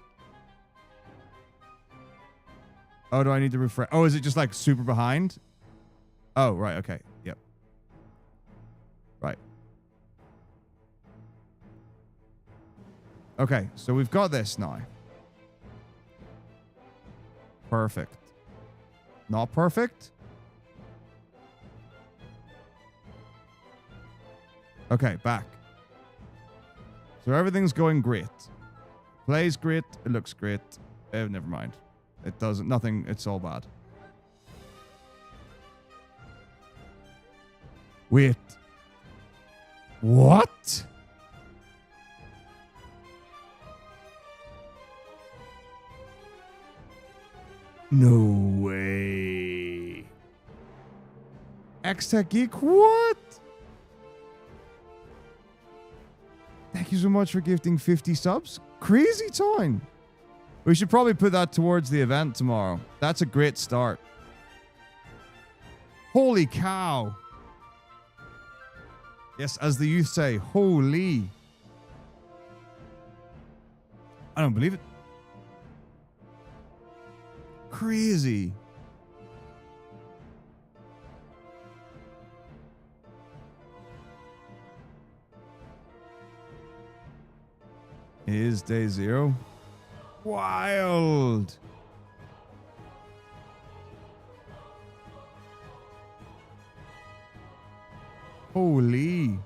Oh, do I need to refresh? Oh, is it just like super behind? Oh, right. Okay. Yep. Right. Okay. So we've got this now. Perfect. Not perfect? Okay. Back. So everything's going great. Plays great. It looks great. Never mind. It doesn't. Nothing. It's all bad. Wait. What? No way. X-Tech Geek, what? Thank you so much for gifting 50 subs. Crazy time. We should probably put that towards the event tomorrow. That's a great start. Holy cow. Yes, as the youth say, holy. I don't believe it. Crazy. It is day 0. Wild. Holy.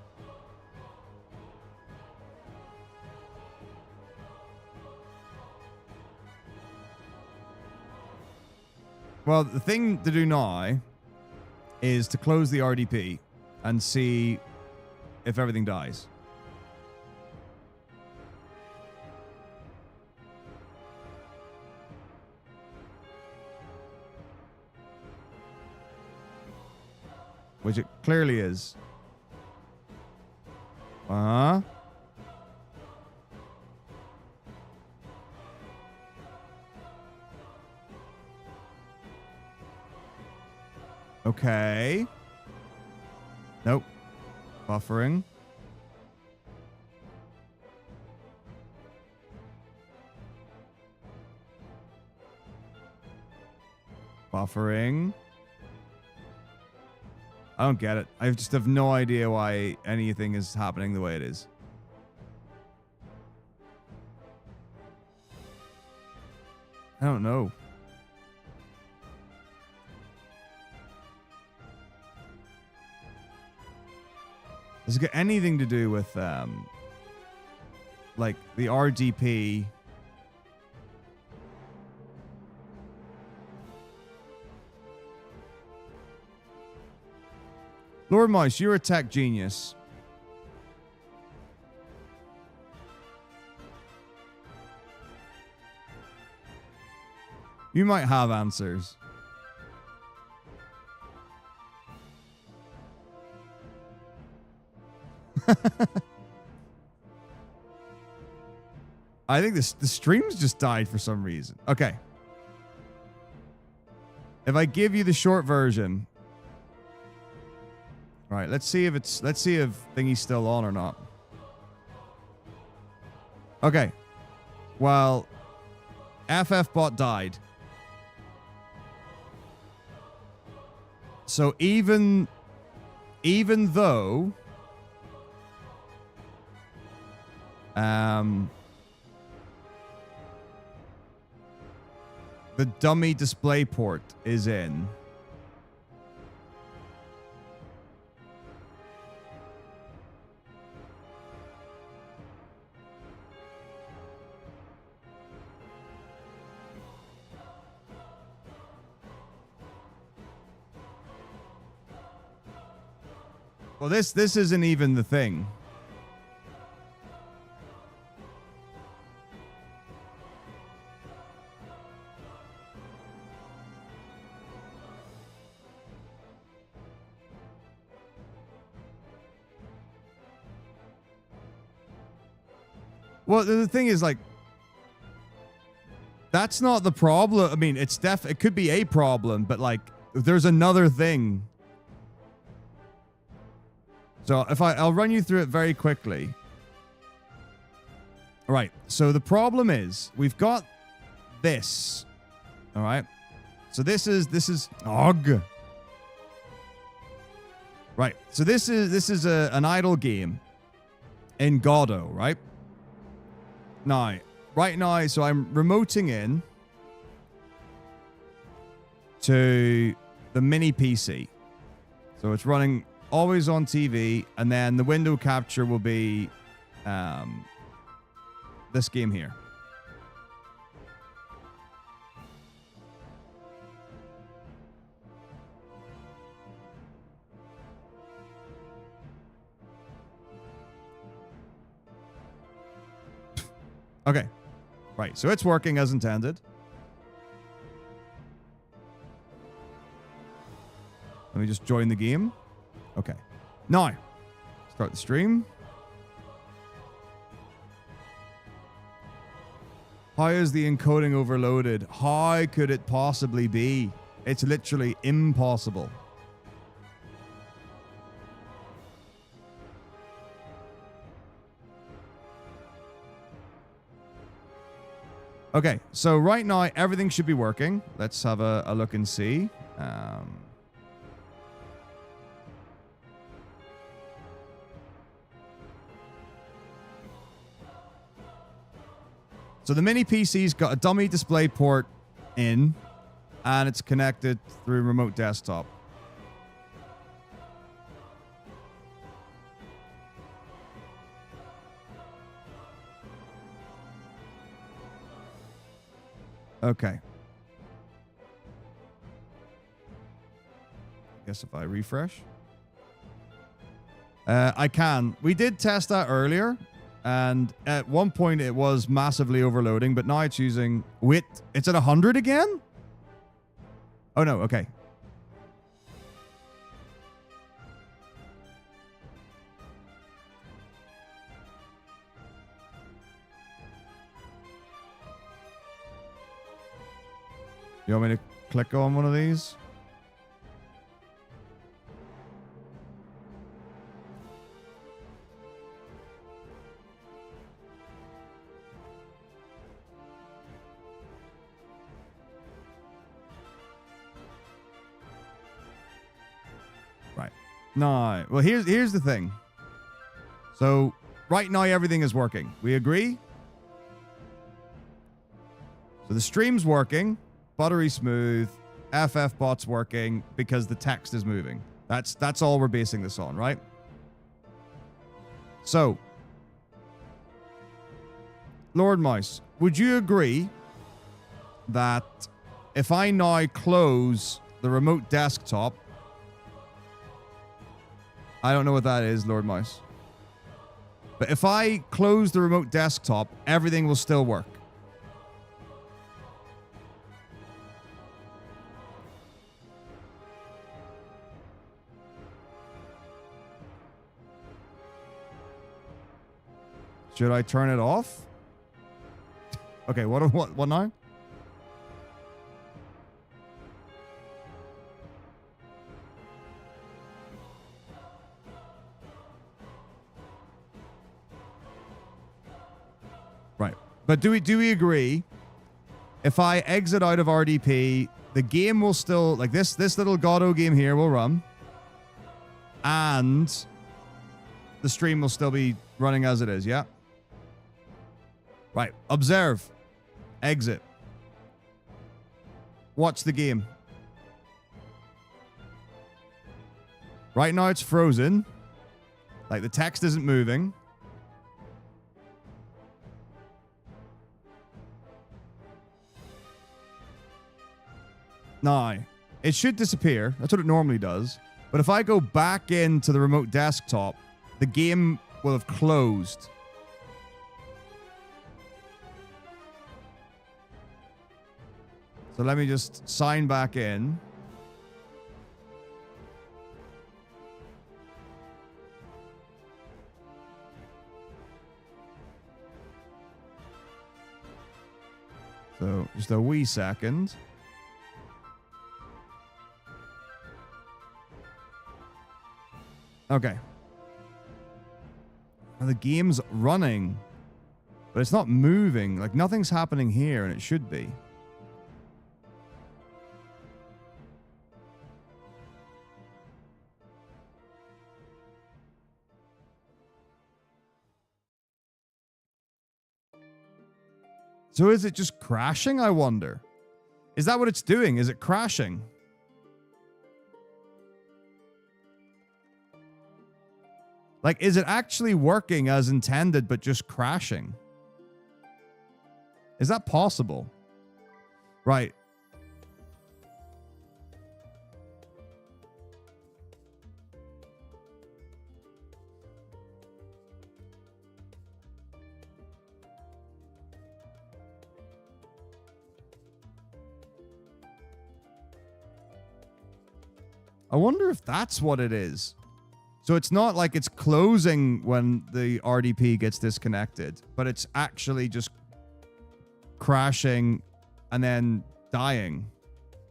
Well, the thing to do now is to close the RDP and see if everything dies. Which it clearly is. Uh-huh. Okay. Nope. Buffering. Buffering. I don't get it. I just have no idea why anything is happening the way it is. I don't know. Does it got anything to do with, like, the RDP? Lord Mouse, you're a tech genius. You might have answers. I think the streams just died for some reason. Okay. If I give you the short version. All right, let's see if thingy's still on or not. Okay. Well, FFbot died. So even though the dummy display port is in. Well, this isn't even the thing. Well, the thing is, like, that's not the problem. I mean, it could be a problem, but like, there's another thing. So I'll run you through it very quickly. All right. So the problem is we've got this. All right. So this is OG. Right. So this is an idle game in Godot, right? Now, right now, so I'm remoting in to the mini PC. So it's running always on TV, and then the window capture will be this game here. Okay. Right, so it's working as intended. Let me just join the game. Okay. Now, start the stream. How is the encoding overloaded? How could it possibly be? It's literally impossible. Okay, so right now everything should be working. Let's have a look and see. So the mini PC's got a dummy display port in, and it's connected through remote desktop. Okay. Guess if I refresh. I can. We did test that earlier, and at one point it was massively overloading, but now it's using... Wait, it's at 100 again? Oh no, okay. You want me to click on one of these? Right. No. Well, here's the thing. So, right now everything is working. We agree? So the stream's working. Buttery smooth, FF bot's working because the text is moving. That's all we're basing this on, right? So, Lord Mouse, would you agree that if I now close the remote desktop, I don't know what that is, Lord Mouse, but if I close the remote desktop, everything will still work? Should I turn it off? Okay, what now? Right. But do we agree? If I exit out of RDP, the game will still, like this little Godot game here will run, and the stream will still be running as it is, yeah? Right. Observe. Exit. Watch the game. Right now it's frozen. Like the text isn't moving. Now, it should disappear. That's what it normally does. But if I go back into the remote desktop, the game will have closed. So let me just sign back in. So just a wee second. Okay. And the game's running, but it's not moving. Like, nothing's happening here, and it should be. So is it just crashing, I wonder? Is that what it's doing? Is it crashing? Like, is it actually working as intended, but just crashing? Is that possible? Right. I wonder if that's what it is. So it's not like it's closing when the RDP gets disconnected, but it's actually just crashing and then dying.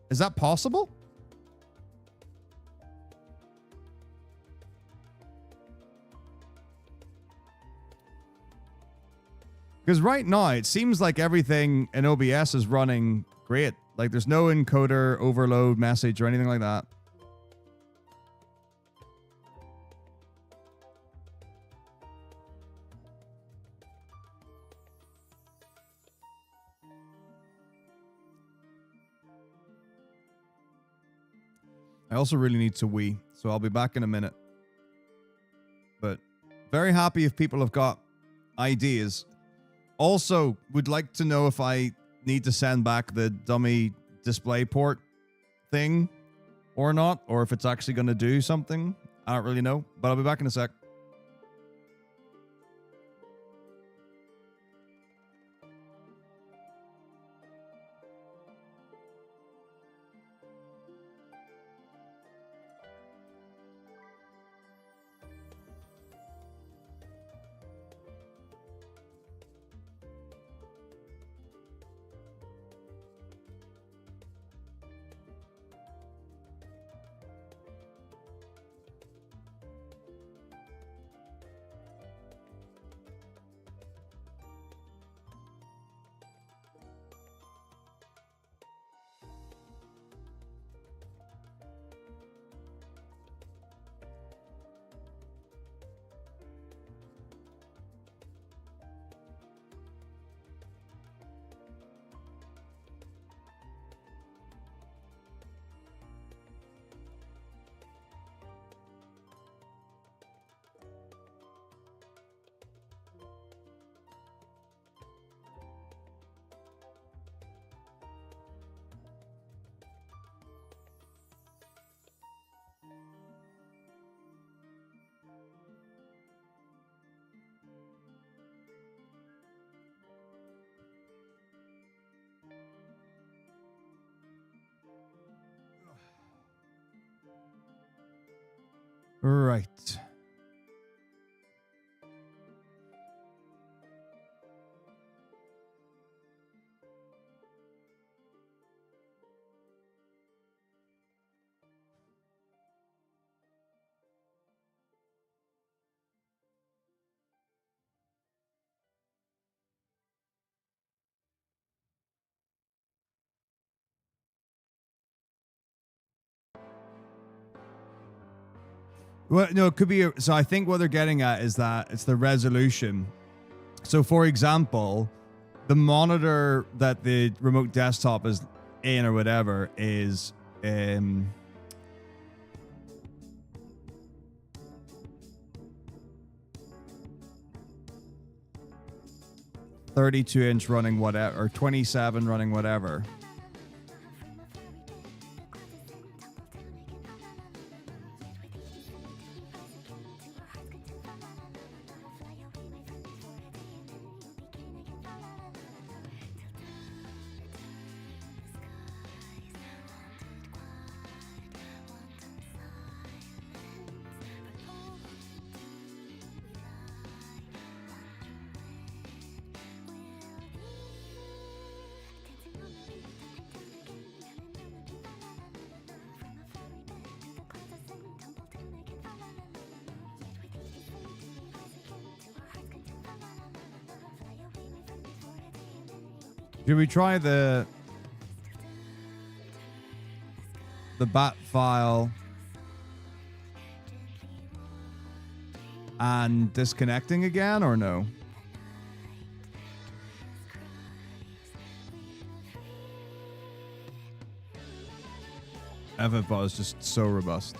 Is that possible? Because right now, it seems like everything in OBS is running great. Like, there's no encoder overload message or anything like that. I also really need to wee, so I'll be back in a minute. But very happy if people have got ideas. Also, would like to know if I need to send back the dummy display port thing or not, or if it's actually going to do something. I don't really know, but I'll be back in a sec. Right. Well, no, it could be. So I think what they're getting at is that it's the resolution. So, for example, the monitor that the remote desktop is in or whatever is 32-inch running whatever, or 27 running whatever. Should we try the bat file and disconnecting again, or no? FFbot is just so robust.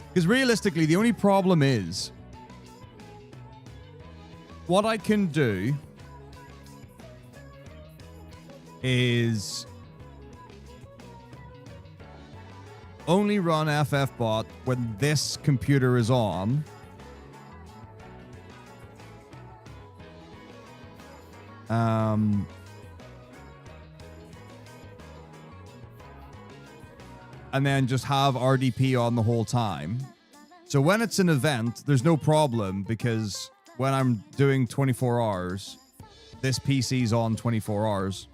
Because realistically, the only problem is what I can do is only run FFbot when this computer is on. And then just have RDP on the whole time. So when it's an event, there's no problem, because when I'm doing 24 hours, this PC's on 24 hours.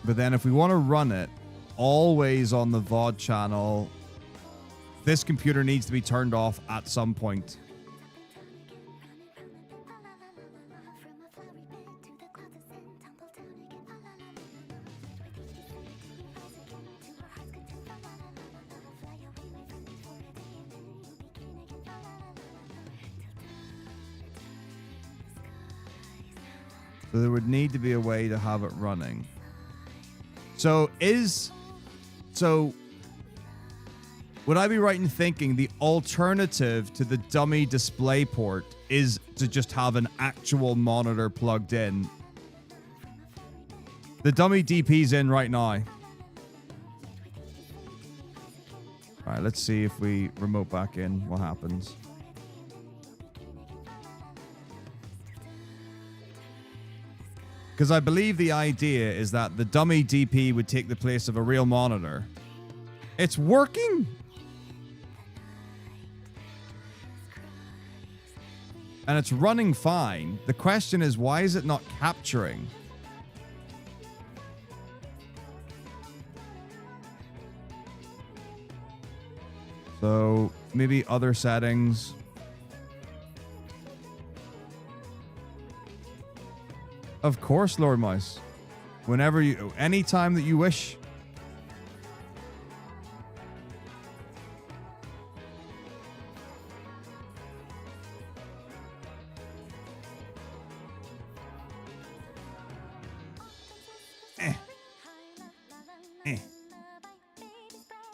But then if we want to run it always on the VOD channel, this computer needs to be turned off at some point. So there would need to be a way to have it running. So would I be right in thinking the alternative to the dummy display port is to just have an actual monitor plugged in? The dummy DP's in right now. All right, let's see if we remote back in, what happens. Because I believe the idea is that the dummy DP would take the place of a real monitor. It's working! And it's running fine. The question is, why is it not capturing? So maybe other settings. Of course, Lord Mouse. Whenever you, anytime that you wish.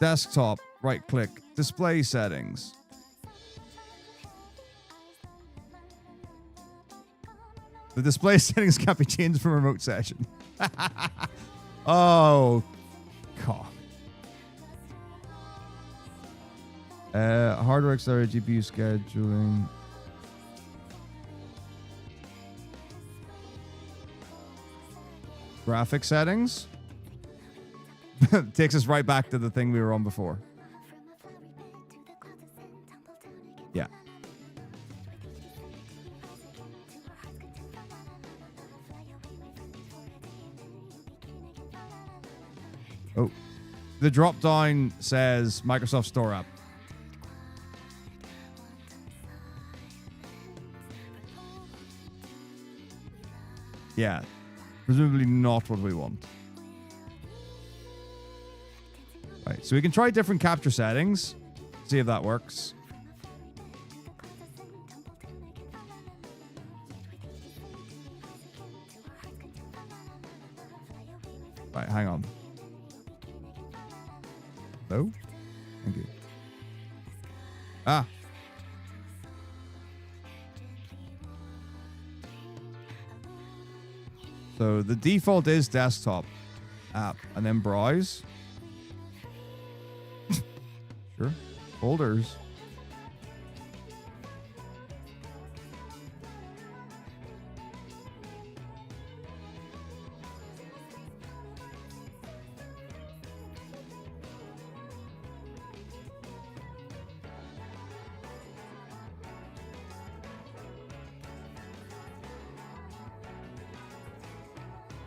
Desktop, right click, display settings. The display settings can't be changed from remote session. Oh, God. Hardware accelerated GPU scheduling. Graphic settings. Takes us right back to the thing we were on before. Yeah. Oh. The drop down says Microsoft Store app. Yeah. Presumably not what we want. Right, so we can try different capture settings. See if that works. Right, hang on. Hello? Thank you. Ah. So the default is desktop app and then browse. Sure. Folders.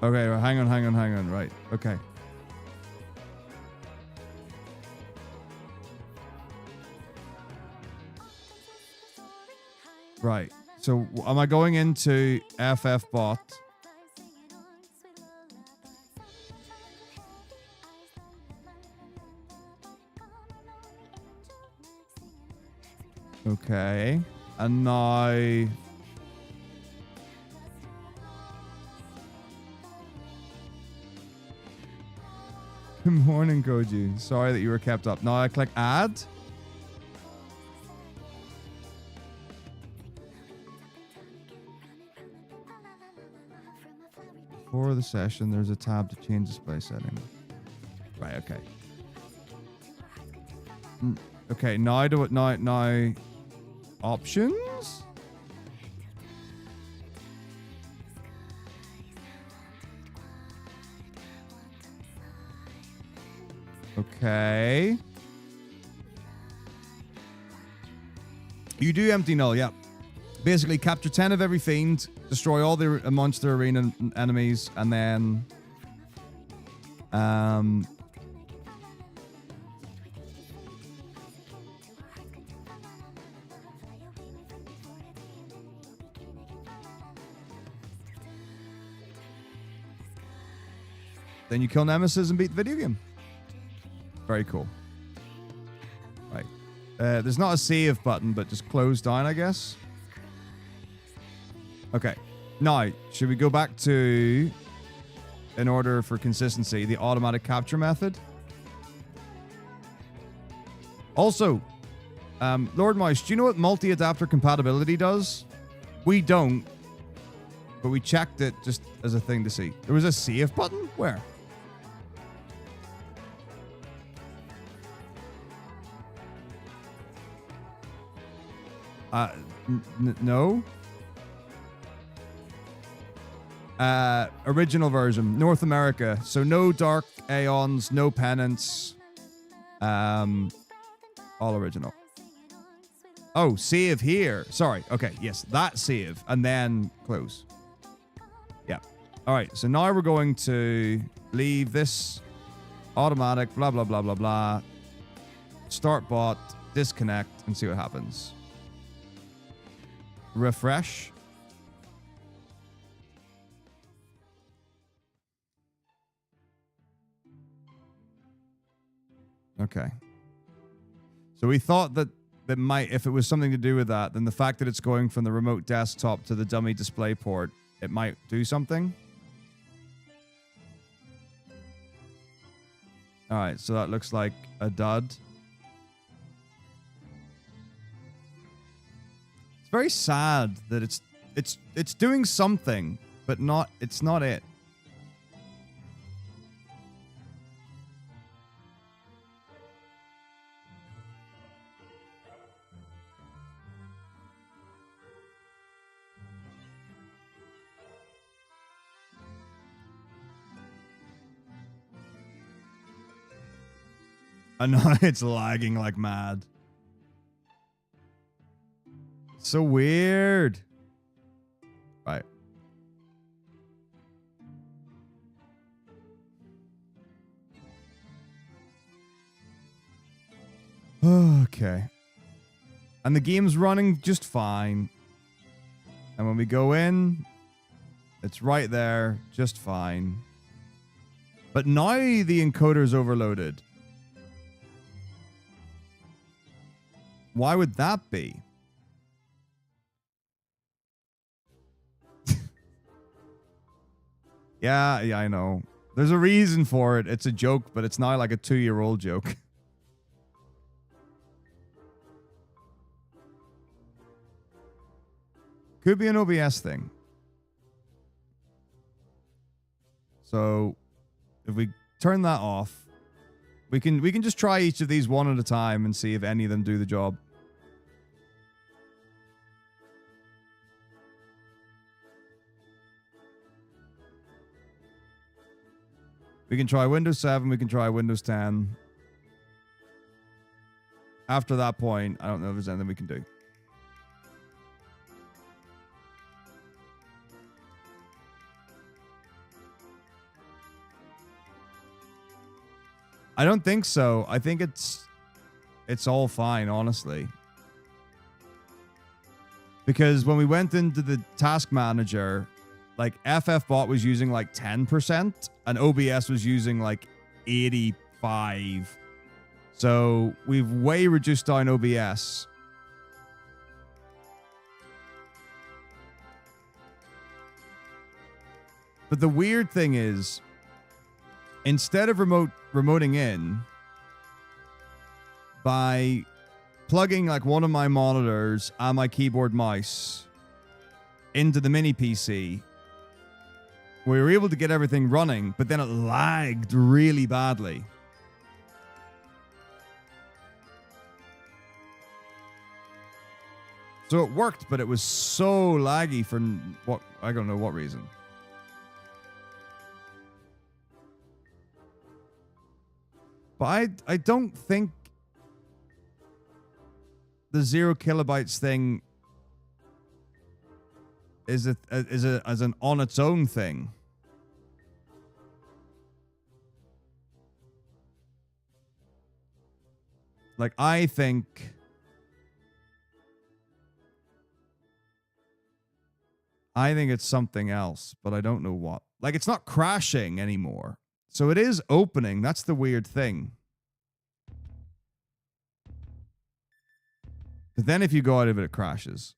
Okay, well, hang on. Right. Okay. Right. So am I going into FF bot? Okay. And now... Good morning, Koji. Sorry that you were kept up. Now I click add. Before the session, there's a tab to change display settings. Right, okay. Okay, now do it now. Options? Okay. You do empty null, yeah. Basically, capture 10 of every fiend, destroy all the monster arena enemies, and then... then you kill Nemesis and beat the video game. Very cool. Right. There's not a save button, but just close down, I guess. Okay. Now, should we go back to, in order for consistency, the automatic capture method? Also, Lord Mouse, do you know what multi-adapter compatibility does? We don't, but we checked it just as a thing to see. There was a save button? Where? No. Original version, North America. So no Dark Aeons, no Penance. All original. Oh, save here. Sorry. Okay, yes, that save. And then close. Yeah. All right, so now we're going to leave this automatic, blah, blah, blah, blah, blah. Start bot, disconnect, and see what happens. Refresh. Okay. So we thought that might, if it was something to do with that, then the fact that it's going from the remote desktop to the dummy display port, it might do something. All right, so that looks like a dud. It's very sad that it's doing something, but it's not it. I know it's lagging like mad. So weird. Right. Okay. And the game's running just fine. And when we go in, it's right there, just fine. But now the encoder's overloaded. Why would that be? Yeah, I know. There's a reason for it. It's a joke, but it's now like a 2-year-old joke. Could be an OBS thing. So if we turn that off, we can just try each of these one at a time and see if any of them do the job. We can try Windows 7, we can try Windows 10. After that point, I don't know if there's anything we can do. I don't think so. I think it's all fine, honestly. Because when we went into the task manager, like FFbot was using like 10% and OBS was using like 85. So we've way reduced down OBS. But the weird thing is, instead of remoting in, by plugging like one of my monitors and my keyboard mouse into the mini PC, we were able to get everything running, but then it lagged really badly. So it worked, but it was so laggy for what, I don't know what reason. But I don't think the 0 kilobytes thing is as an on its own thing. Like I think it's something else, but I don't know what. Like it's not crashing anymore. So it is opening. That's the weird thing. But then if you go out of it, it crashes.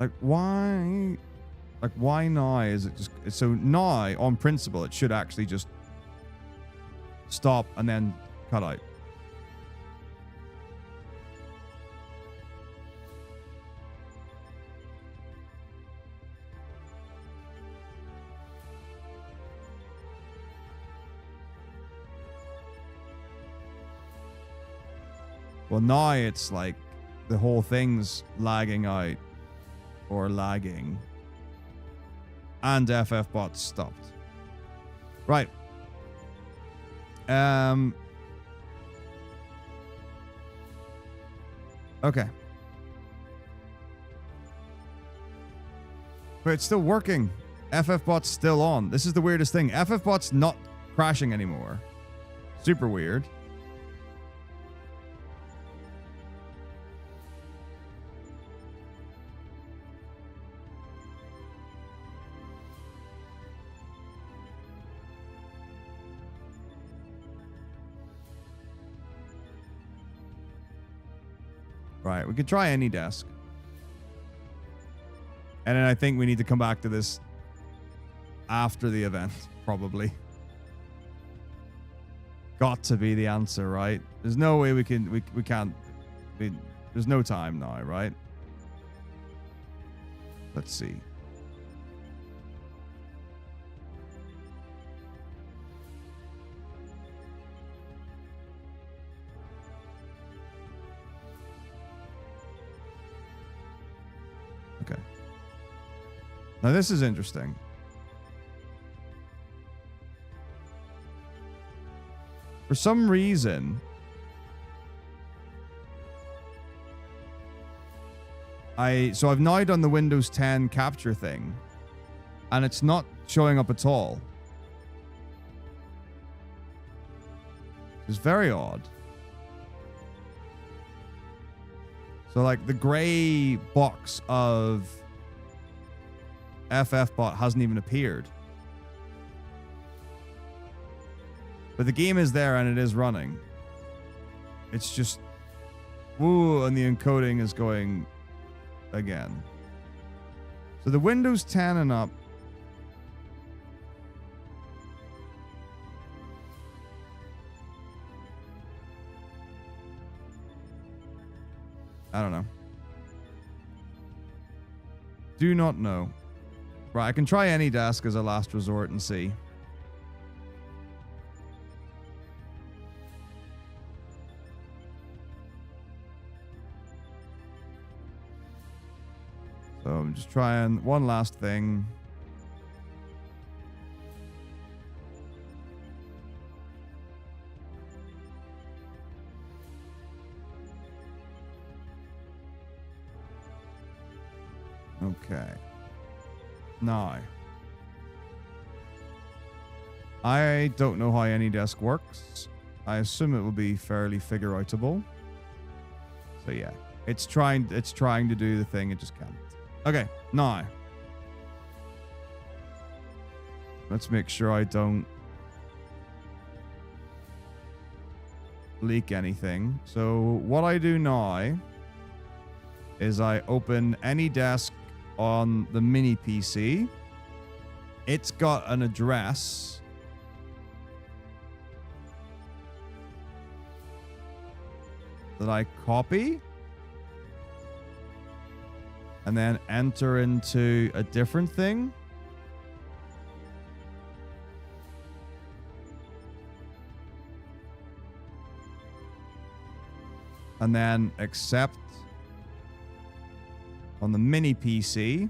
Like, why? Like, why now? Is it just... So now, on principle, it should actually just stop and then cut out. Well, now it's like the whole thing's lagging out. Or lagging. And FFbot stopped. Right. Okay. But it's still working. FFbot's still on. This is the weirdest thing. FFbot's not crashing anymore. Super weird. Right, we could try any desk. And then I think we need to come back to this after the event, probably. Got to be the answer, right? There's no way we can't... There's no time now, right? Let's see. Okay. Now this is interesting. For some reason, so I've now done the Windows 10 capture thing, and it's not showing up at all. It's very odd. So like the gray box of FFbot hasn't even appeared. But the game is there and it is running. It's just... Woo, and the encoding is going again. So the Windows 10 and up... I don't know. Do not know. Right, I can try any desk as a last resort and see. So I'm just trying one last thing. Okay. Now, I don't know how any desk works. I assume it will be fairly figure outable. So yeah, it's trying to do the thing, it just can't. Okay, now let's make sure I don't leak anything. So what I do now is I open any desk on the mini PC. It's got an address. That I copy and then enter into a different thing. And then accept on the mini PC.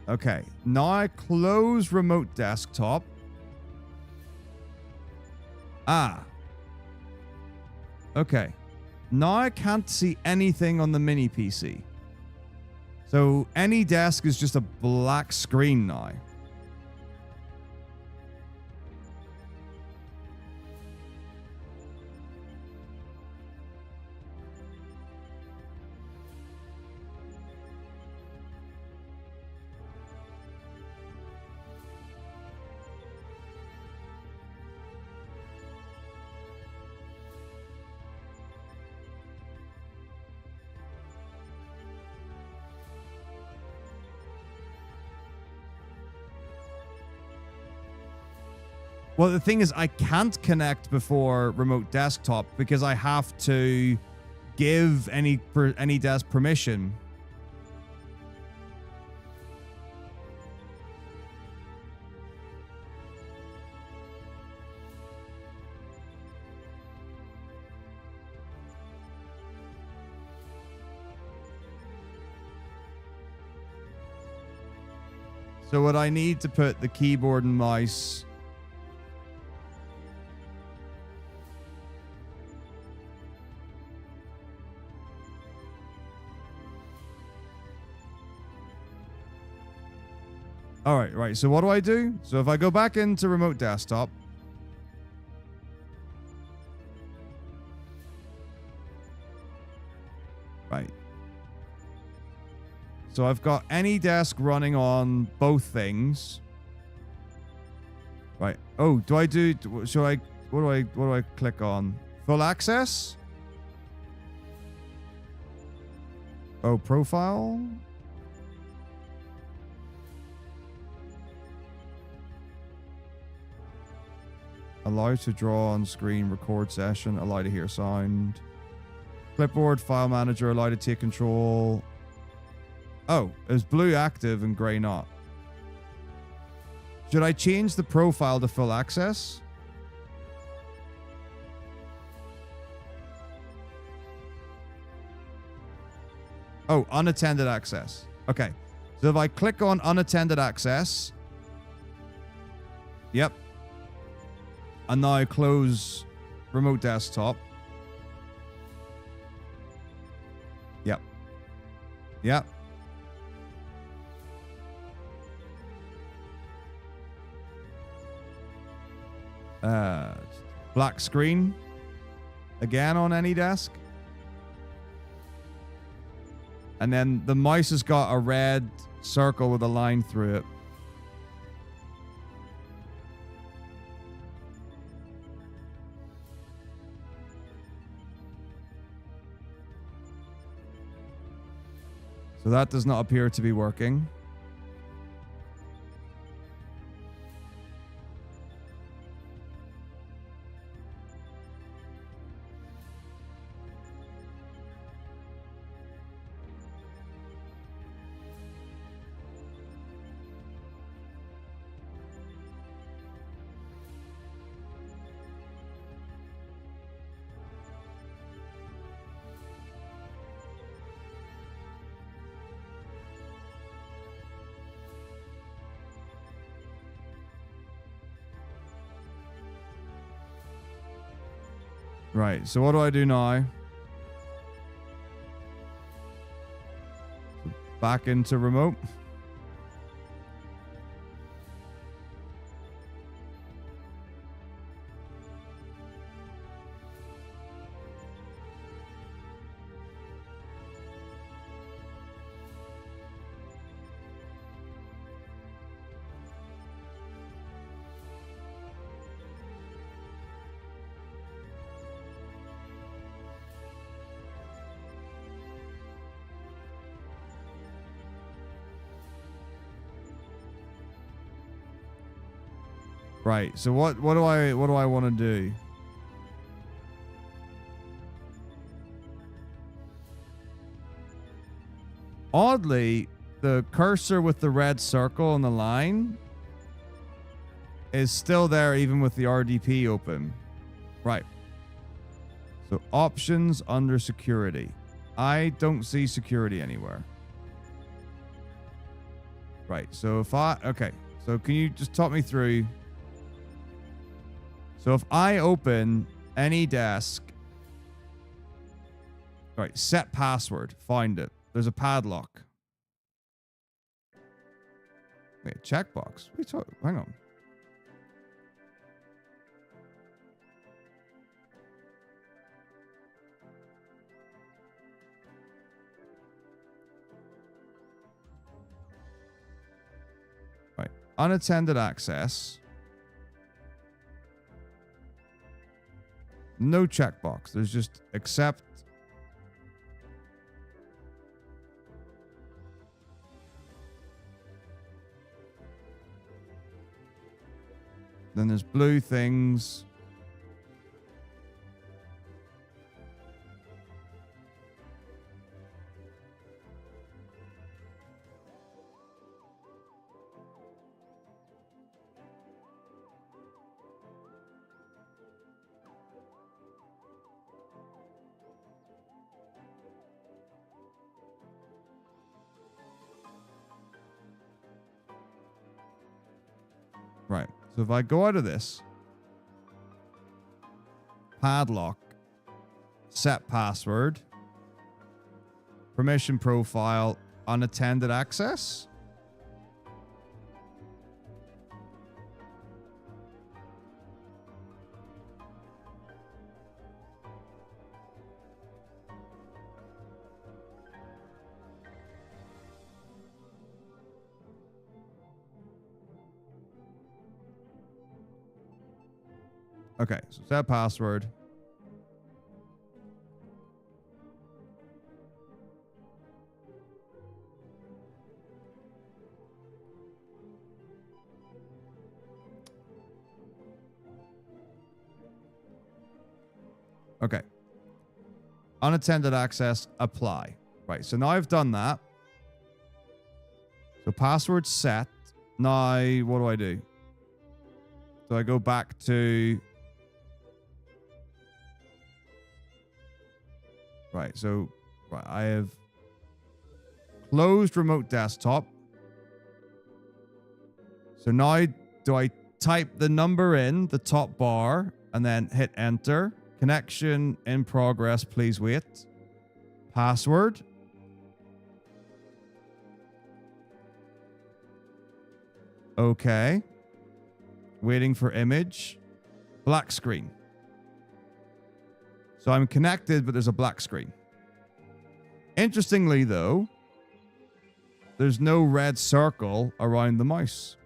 Okay, now I close remote desktop. Okay. Now I can't see anything on the mini PC. So any desk is just a black screen now. Well, the thing is, I can't connect before remote desktop because I have to give any desk permission. So what I need to put the keyboard and mouse. All right, right. So what do I do? So if I go back into remote desktop. Right. So I've got any desk running on both things. Right. Oh, do I do, should I, what do I click on? Full access? Oh, profile? Allow to draw on screen, record session, allow to hear sound. Clipboard, file manager, allow to take control. Oh, it's blue active and gray not. Should I change the profile to full access? Oh, unattended access. Okay. So if I click on unattended access. Yep. And now I close remote desktop. Yep. Yep. Black screen. Again on any desk. And then the mouse has got a red circle with a line through it. So that does not appear to be working. Right, so what do I do now? back into remote. Right. So what do I want to do? Oddly, the cursor with the red circle on the line is still there even with the RDP open. Right. So options under security. I don't see security anywhere. Right. So if okay. So can you just talk me through? So if I open any desk, right, set password, find it. There's a padlock. Wait, checkbox. Hang on. Right, unattended access. No checkbox. There's just accept. Then there's blue things. Right. So if I go out of this, padlock, set password, permission profile, unattended access. Okay, so set password. Okay. Unattended access, apply. Right, so now I've done that. So password set. Now, what do I do? So I go back to... Right, so I have closed remote desktop. So now do I type the number in the top bar and then hit enter? Connection in progress, please wait. Password. Okay. Waiting for image. Black screen. So I'm connected, but there's a black screen. Interestingly, though, there's no red circle around the mouse.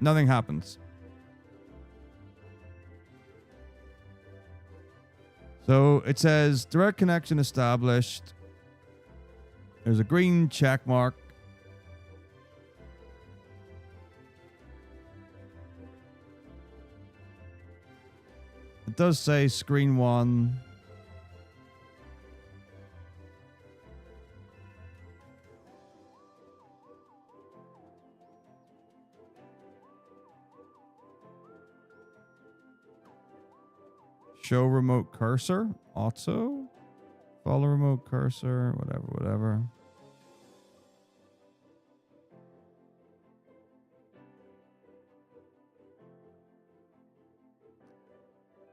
Nothing happens. So it says direct connection established. There's a green check mark. It does say screen 1. Show remote cursor. Auto. Follow remote cursor. Whatever.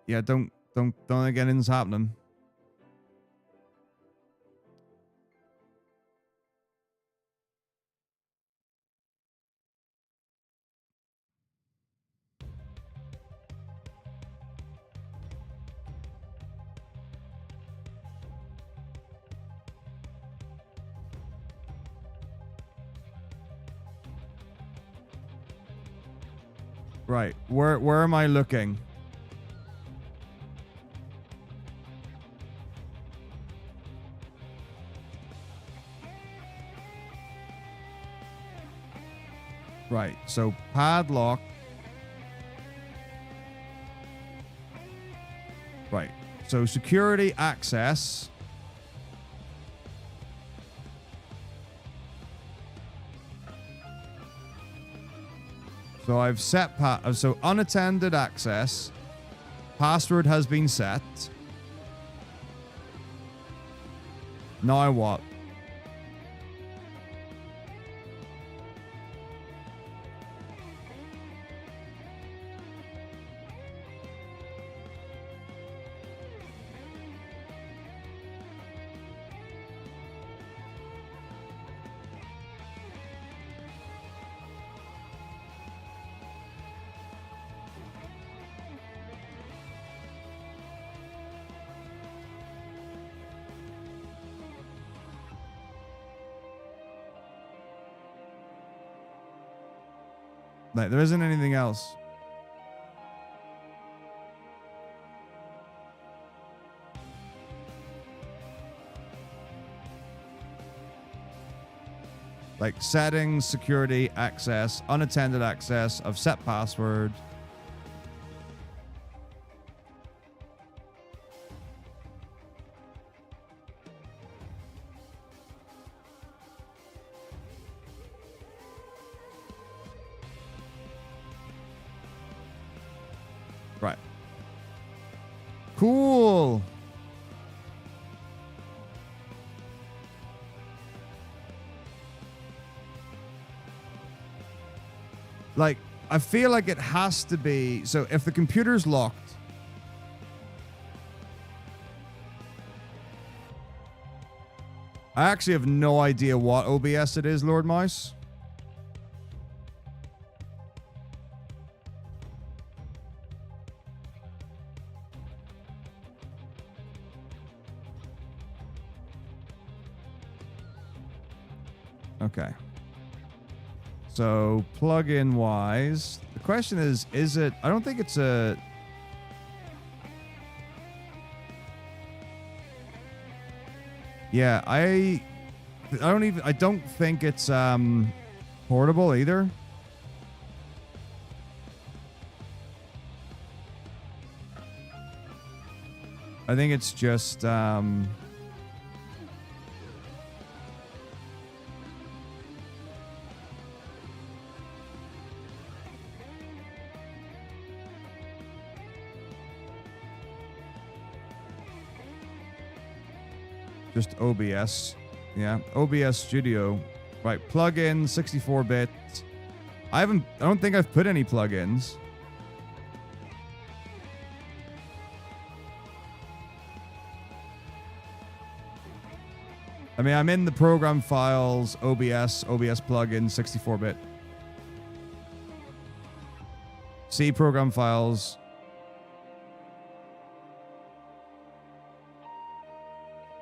Yeah, don't think anything's happening. Right. Where am I looking? Right. So padlock. Right. So security access. So I've set so unattended access. Password has been set. Now what? Like, there isn't anything else. Like settings, security, access, unattended access. I've set password. Right. Cool. Like, I feel like it has to be. So if the computer's locked, I actually have no idea what OBS it is, Lord Mouse. Okay. So plugin wise, the question is it, I don't think it's a, yeah, I don't think it's portable either. I think it's just OBS. Yeah, OBS Studio. Right, plugin 64-bit. I don't think I've put any plugins. I mean, I'm in the program files, OBS plugin 64-bit. C program files.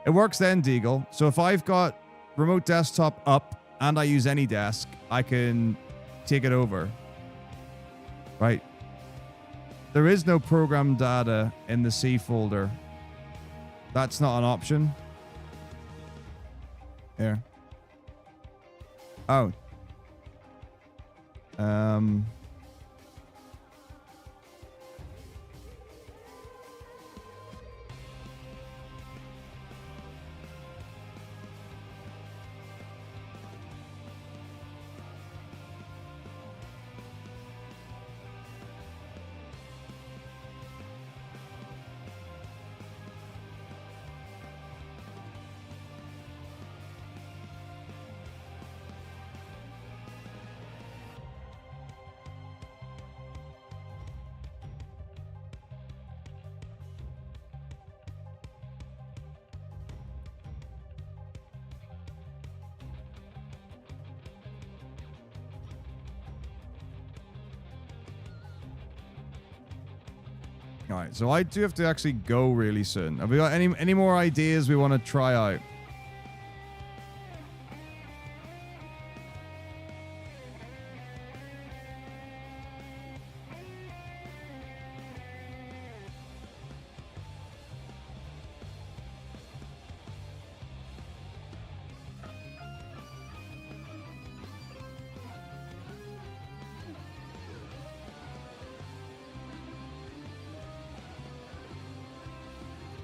It works then, Deagle. So if I've got remote desktop up and I use AnyDesk, I can take it over. Right. There is no program data in the C folder. That's not an option. Here. Oh. All right, so I do have to actually go really soon. Have we got any more ideas we want to try out?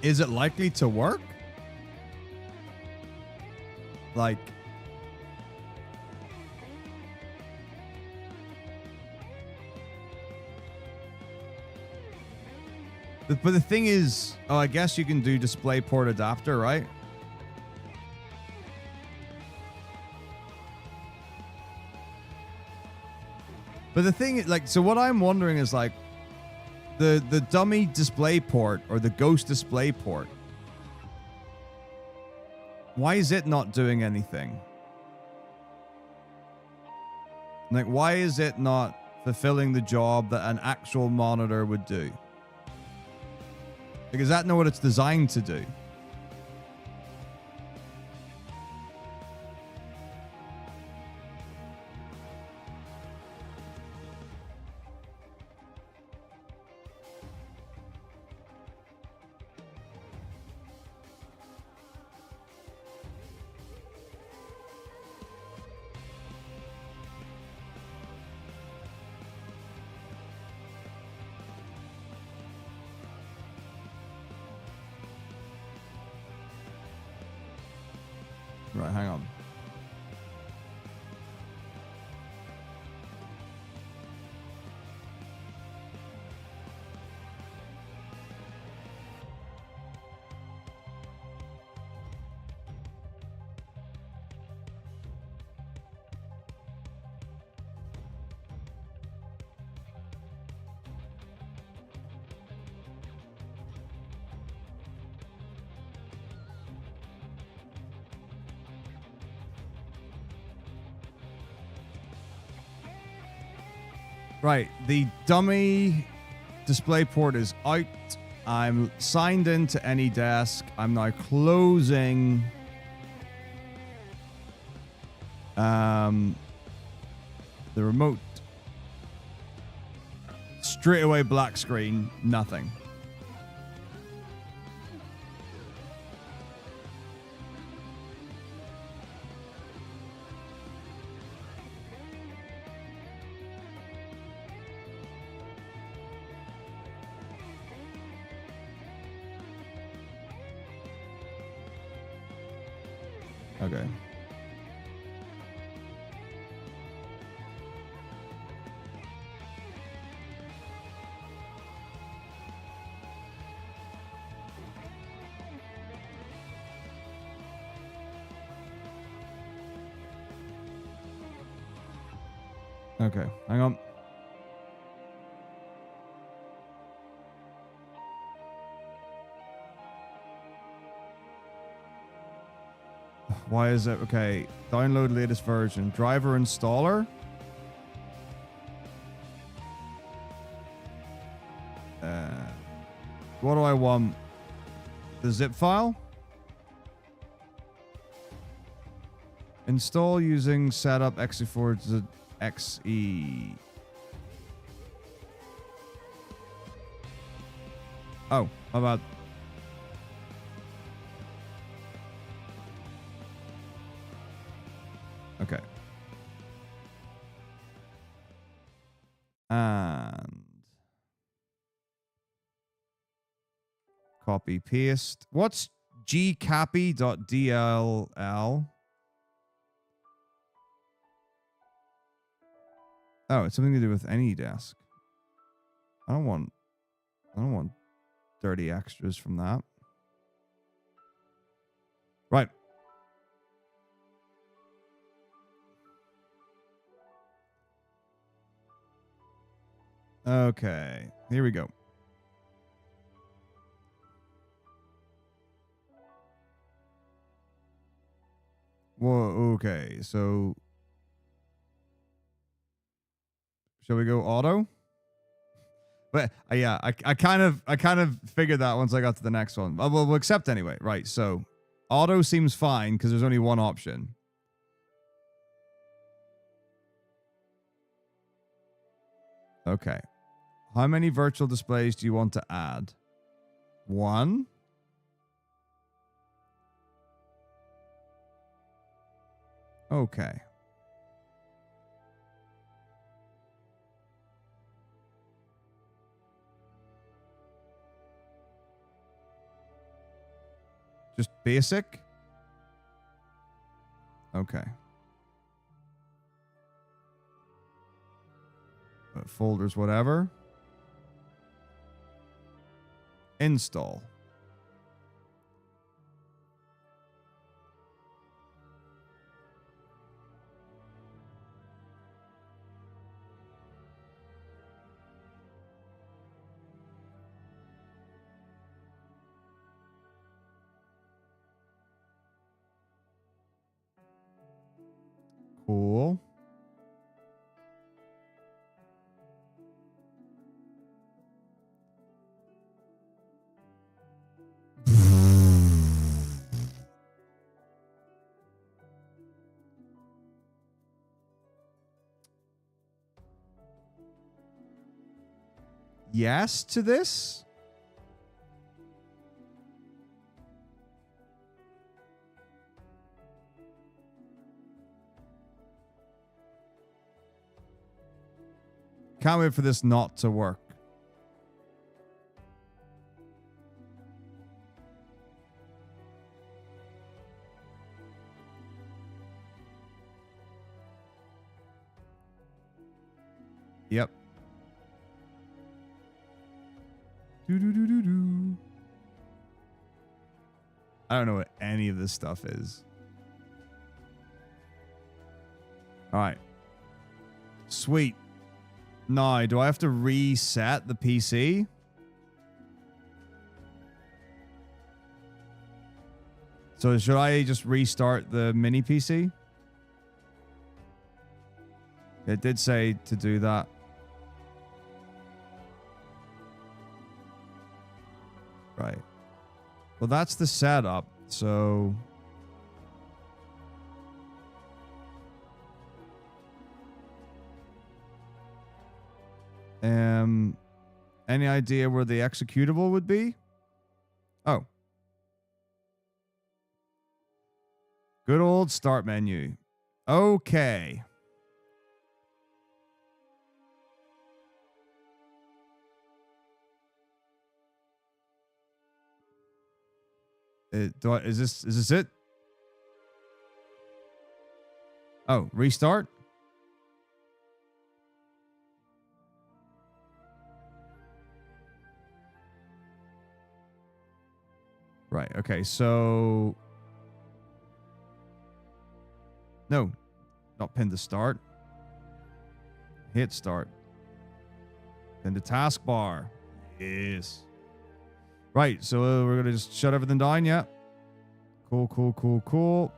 Is it likely to work? Like, but the thing is, oh, I guess you can do DisplayPort adapter, right? But the thing, like, so what I'm wondering is like, the dummy DisplayPort or the Ghost DisplayPort, why is it not doing anything? Like, why is it not fulfilling the job that an actual monitor would do? Because that know what it's designed to do. Right, hang on. Right, the dummy DisplayPort is out. I'm signed into AnyDesk. I'm now closing the remote. Straight away, black screen, nothing. Okay. Okay, hang on. Why is it? Okay, download latest version. Driver installer. What do I want? The zip file? Install using setup xe4 xe. Oh, how about... Okay. And copy paste. What's gcopy.dll? Oh, it's something to do with AnyDesk. I don't want dirty extras from that. Right. Okay, here we go. Whoa, okay, so shall we go auto? But yeah, I kind of figured that once I got to the next one. We'll accept anyway. Right. So auto seems fine because there's only one option. Okay. How many virtual displays do you want to add? 1. Okay. Just basic? Okay. Folders, whatever. Install. Cool. Yes to this? Can't wait for this not to work. Yep. Do. I don't know what any of this stuff is. All right. Sweet. Now, do I have to reset the PC? So should I just restart the mini PC? It did say to do that. Right. Well, that's the setup. So any idea where the executable would be? Oh. Good old start menu. Okay. Is this it? Oh, restart? Right, okay, so... No, not pin to start. Hit start. Pin to taskbar. Yes. Right, so we're going to just shut everything down, yeah. Cool.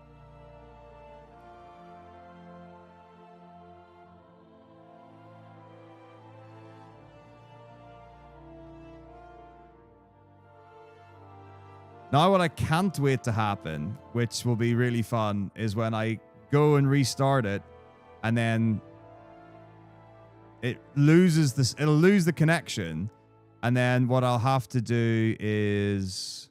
Now what I can't wait to happen, which will be really fun, is when I go and restart it, and then it'll lose the connection, and then what I'll have to do is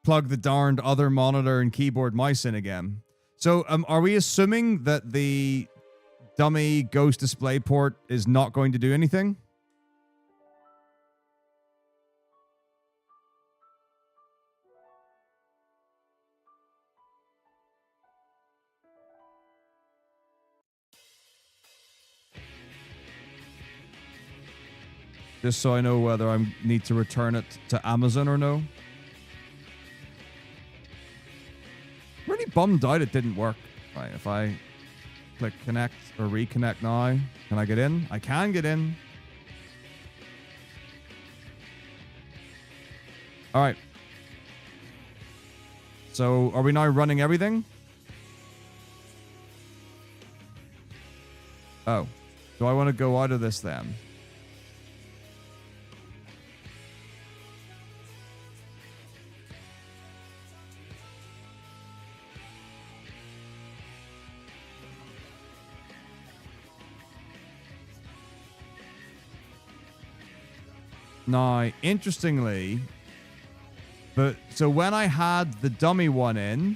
plug the darned other monitor and keyboard mouse in again. So are we assuming that the dummy Ghost Display port is not going to do anything? Just so I know whether I need to return it to Amazon or no. I'm really bummed out it didn't work. Right, if I click connect or reconnect now, can I get in? I can get in. All right. So are we now running everything? Oh. Do I want to go out of this then? Now, interestingly, so when I had the dummy one in,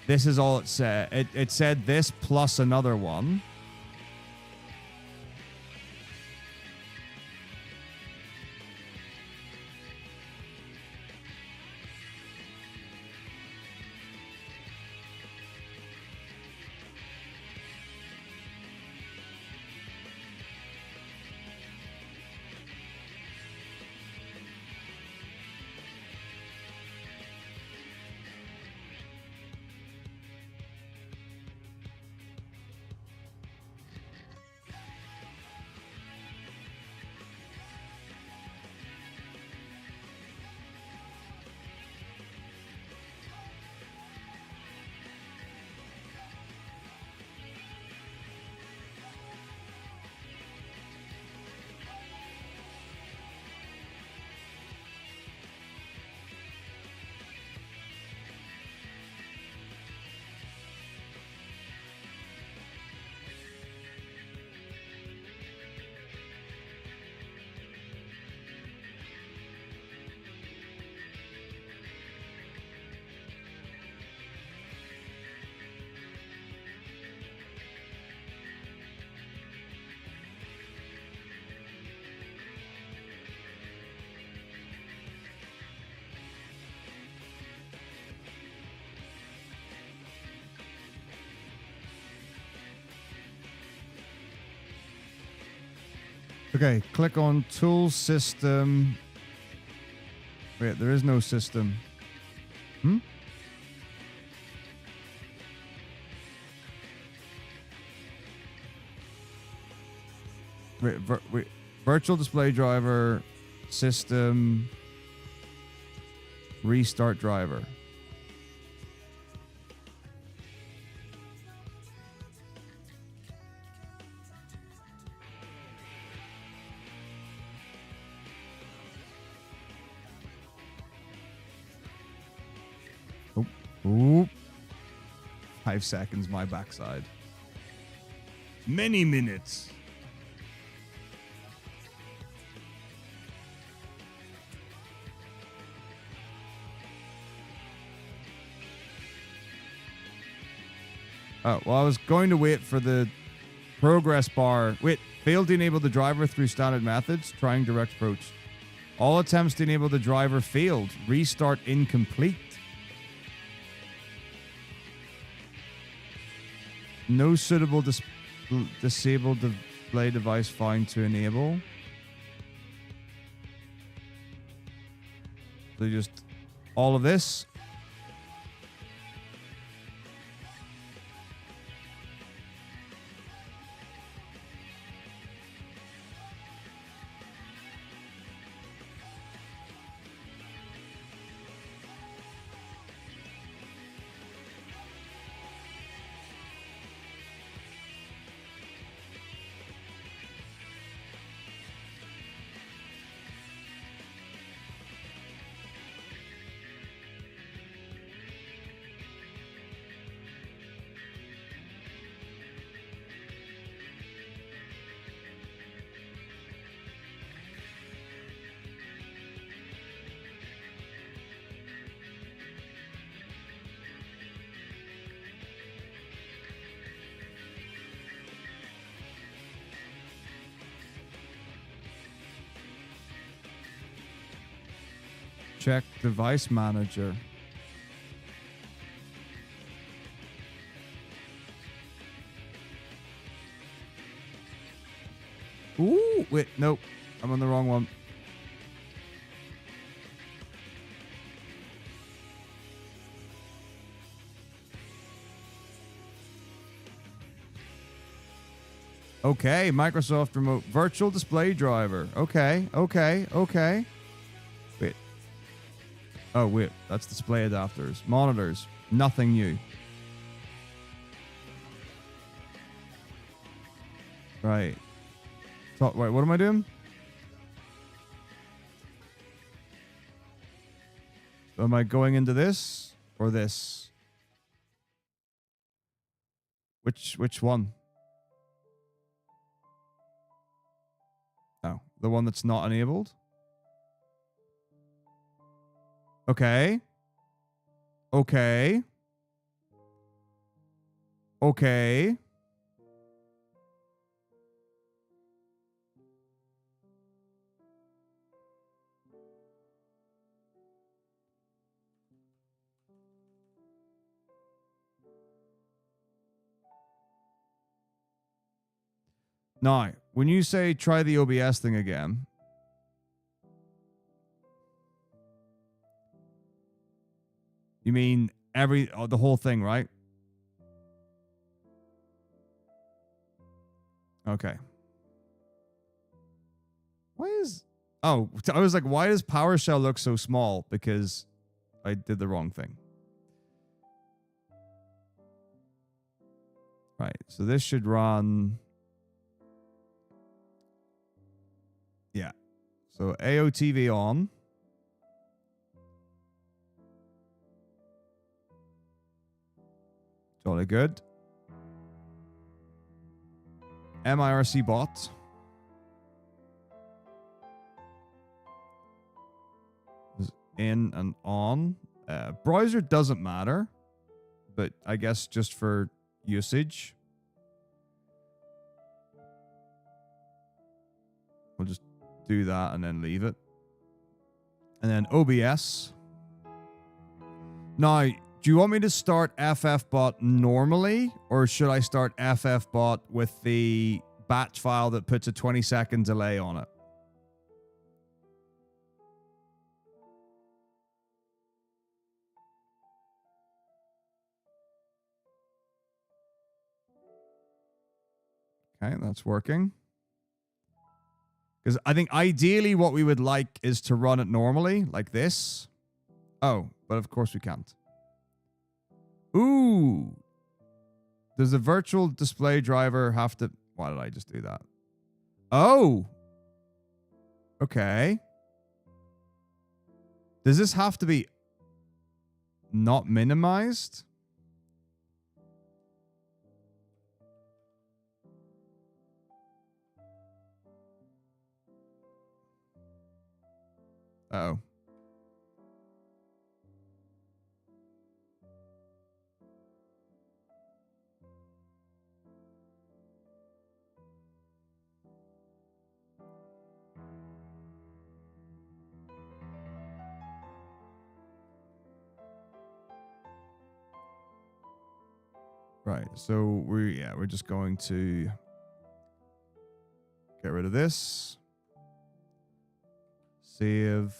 this is all it said. It said this plus another one. Okay, click on Tool System. Wait, there is no system. Wait, Virtual Display Driver, System, Restart Driver. Ooh. 5 seconds, my backside. Many minutes. Oh, well, I was going to wait for the progress bar. Wait, failed to enable the driver through standard methods. Trying direct approach. All attempts to enable the driver failed. Restart incomplete. No suitable disabled display device found to enable. So just all of this. Check device manager. Ooh, wait, nope. I'm on the wrong one. Okay, Microsoft Remote Virtual Display Driver. Okay. Wait. Oh, wait. That's display adapters. Monitors. Nothing new. Right. So, wait, what am I doing? So am I going into this or this? Which one? Oh, the one that's not enabled? Okay. Okay. Okay. Now, when you say try the OBS thing again, you mean the whole thing, right? Okay. Oh, I was like, why does PowerShell look so small? Because I did the wrong thing. Right. So this should run. Yeah. So AOTV on. Totally good. MIRC bot. In and on. Browser doesn't matter, but I guess just for usage, we'll just do that and then leave it. And then OBS. Now, do you want me to start FFbot normally, or should I start FFbot with the batch file that puts a 20-second delay on it? Okay, that's working. Because I think ideally what we would like is to run it normally, like this. Oh, but of course we can't. Ooh. Does the virtual display driver have to... Why did I just do that? Oh. Okay. Does this have to be not minimized? Uh-oh. Right, so we're just going to get rid of this. Save.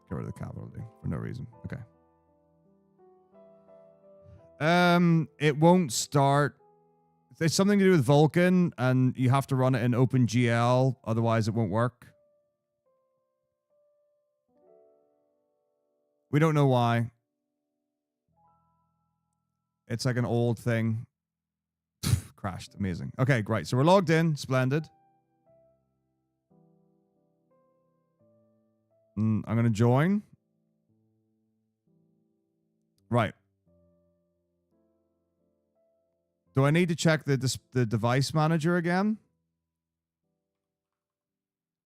Get rid of the capital D for no reason. Okay. It won't start. It's something to do with Vulkan, and you have to run it in OpenGL, otherwise it won't work. We don't know why. It's like an old thing. Crashed. Amazing. Okay, great. So we're logged in. Splendid. I'm going to join. Right. Do I need to check the device manager again?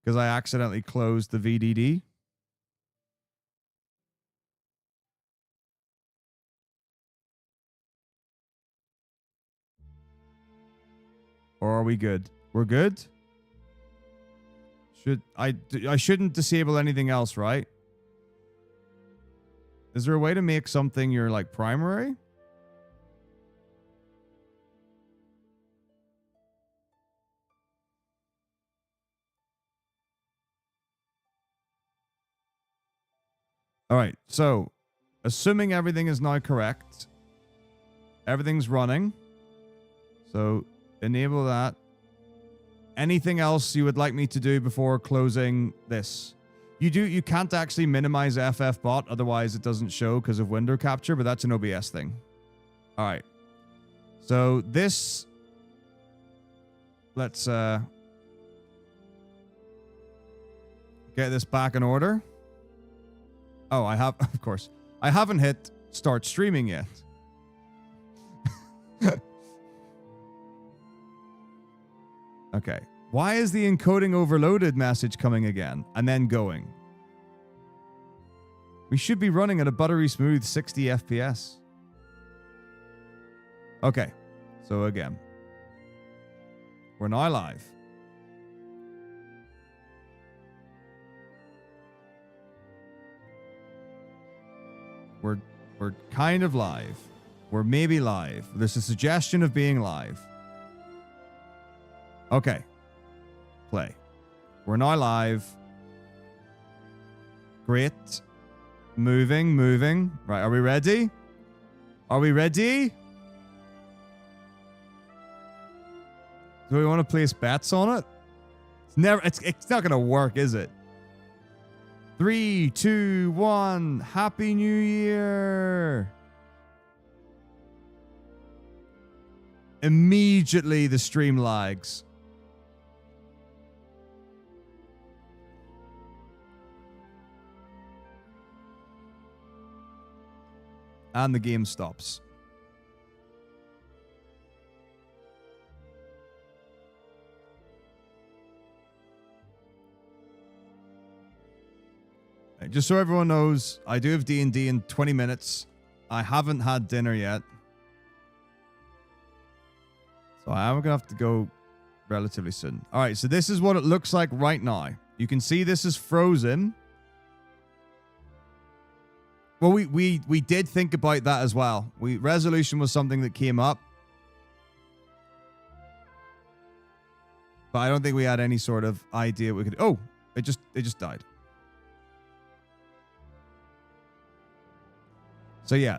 Because I accidentally closed the VDD. Or are we good? We're good? I shouldn't disable anything else, right? Is there a way to make something your like primary? All right, so assuming everything is now correct, everything's running. So enable that. Anything else you would like me to do before closing this? You can't actually minimize FFbot, otherwise it doesn't show because of window capture, but that's an OBS thing. All right. So this, let's get this back in order. Oh, I have, of course, I haven't hit start streaming yet. Okay. Why is the encoding overloaded message coming again and then going? We should be running at a buttery smooth 60 FPS. Okay. So again, we're now live. We're kind of live. We're maybe live. There's a suggestion of being live. Okay. Play. We're now live. Great. Moving. Right, are we ready? Are we ready? Do we want to place bets on it? It's not gonna work, is it? 3, 2, 1. Happy New Year. Immediately the stream lags. And the game stops. Just so everyone knows, I do have D&D in 20 minutes. I haven't had dinner yet. So I am going to have to go relatively soon. All right, so this is what it looks like right now. You can see this is frozen. Well, we did think about that as well. Resolution was something that came up. But I don't think we had any sort of idea we could... Oh, it just died. So yeah.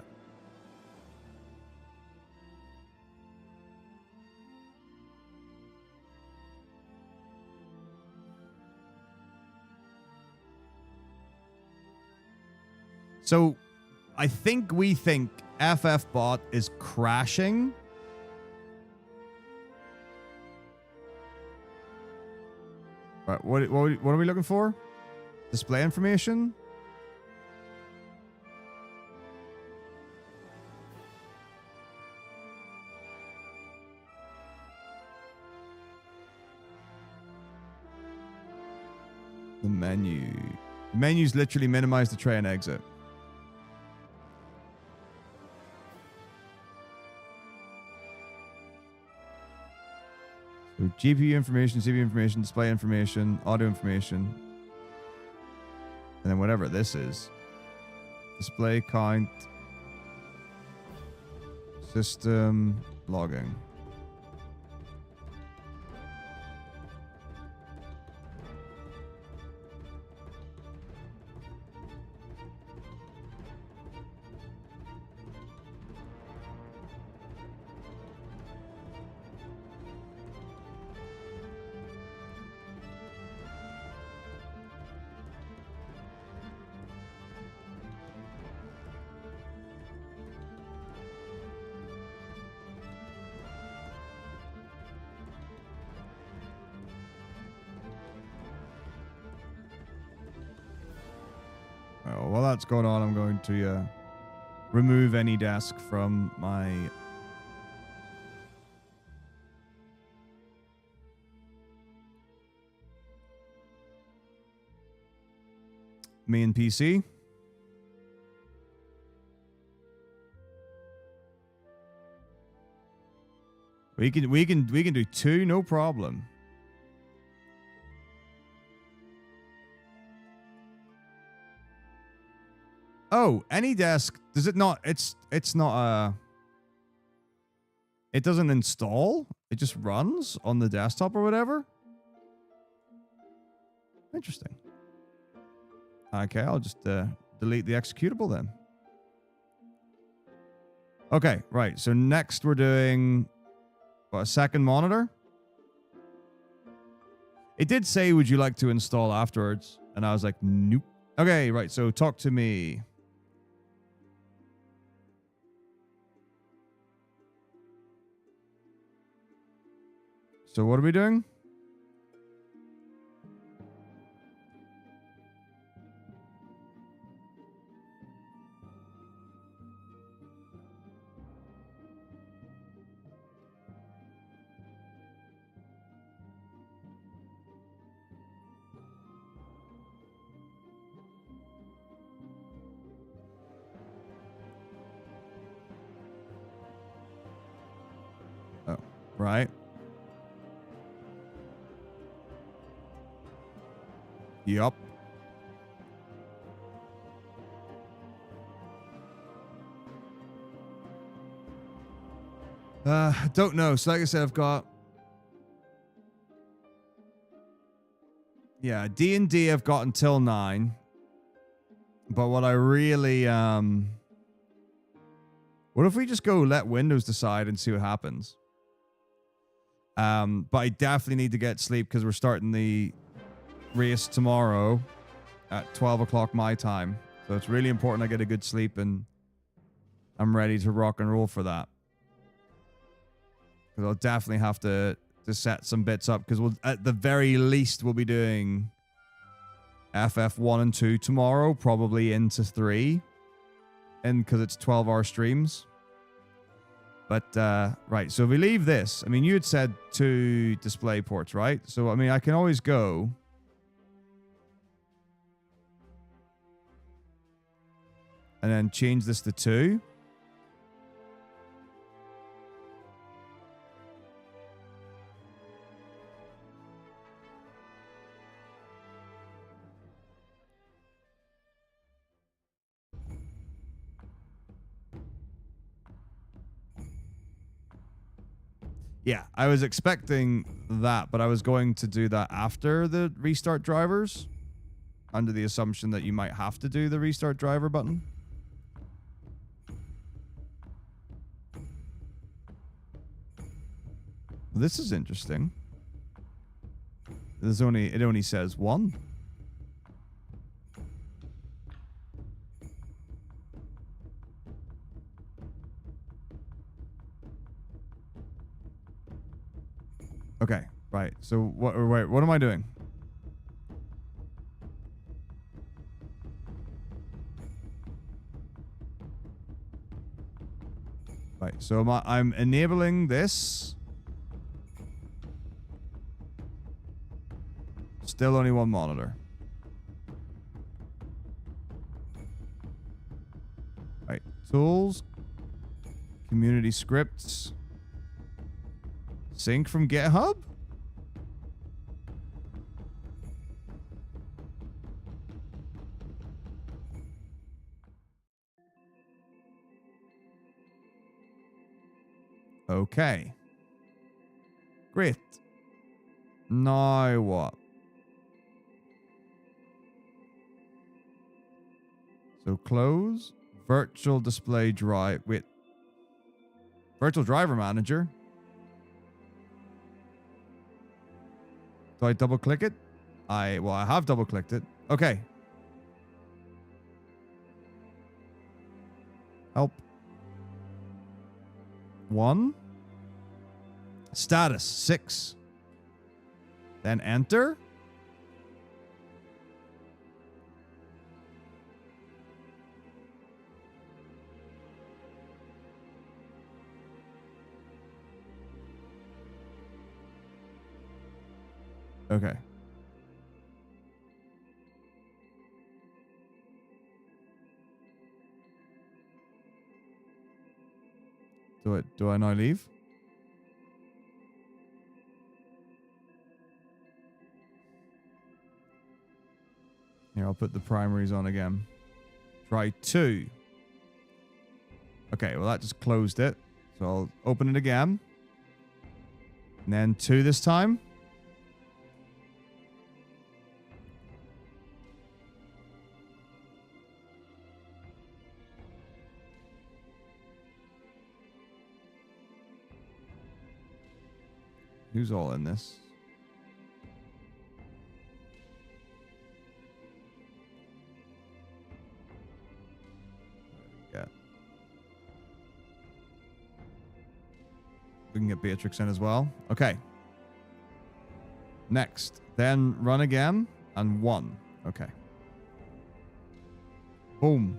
So I think we think FFbot is crashing. Right, what are we looking for? Display information? The menu. The menus literally minimize the tray and exit. So GPU information, CPU information, display information, audio information. And then whatever this is. Display count. System logging. While that's going on, I'm going to remove any desk from my main PC. We can do 2, no problem. Oh, any desk, does it not, it's not, it doesn't install? It just runs on the desktop or whatever? Interesting. Okay, I'll just delete the executable then. Okay, right. So next we're doing what, a second monitor? It did say, would you like to install afterwards? And I was like, nope. Okay, right. So talk to me. So what are we doing? Oh, right. Yup. Don't know. So like I said, I've got... Yeah, D&D I've got until 9. But what I really... What if we just go let Windows decide and see what happens? But I definitely need to get sleep because we're starting the race tomorrow at 12 o'clock my time. So it's really important I get a good sleep and I'm ready to rock and roll for that. Because I'll definitely have to set some bits up because we'll, at the very least, we'll be doing FF1 and 2 tomorrow, probably into 3. And because it's 12-hour streams. But, right, so if we leave this, I mean, you had said 2 display ports, right? So, I mean, I can always go. And then change this to 2. Yeah, I was expecting that, but I was going to do that after the restart drivers, under the assumption that you might have to do the restart driver button. This is interesting. It only says 1. Okay, right. So what am I doing? Right. So I'm enabling this. Still only 1 monitor. Right. Tools. Community scripts. Sync from GitHub? Okay. Great. Now what? So close. Virtual display drive. Wait. Virtual driver manager. Do I double click it? I have double clicked it. Okay. Help. 1. Status 6. Then enter. Okay. Do I now leave? Here, I'll put the primaries on again. Try 2. Okay, well that just closed it. So I'll open it again. And then 2 this time. Who's all in this? Yeah. We can get Beatrix in as well. Okay. Next. Then run again and 1. Okay. Boom.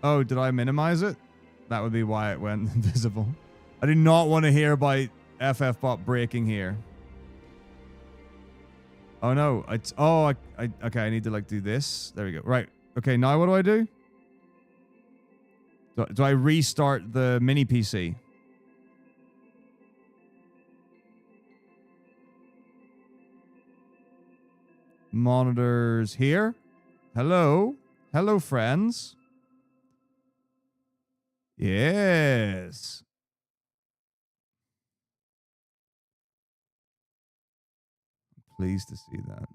Oh, did I minimize it? That would be why it went invisible. I do not want to hear about FFbot breaking here. Oh no, it's okay, I need to like do this. There we go. Right. Okay, now what do I do? Do I restart the mini PC? Monitors here. Hello. Hello, friends. Yes. Pleased to see that.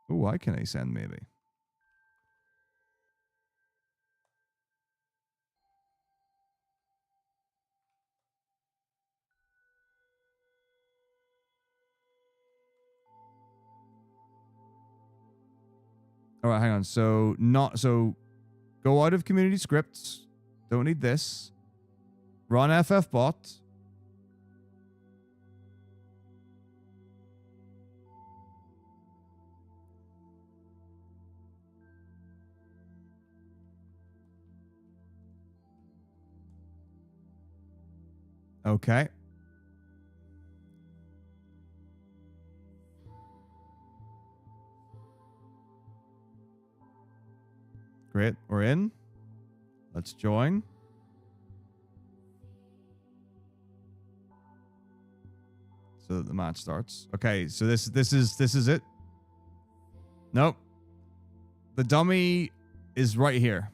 Oh, why can I send maybe? All right, hang on. So go out of community scripts. Don't need this. Run FFbot. Okay. Great. We're in. Let's join. So that the match starts. Okay, so this is it. Nope. The dummy is right here.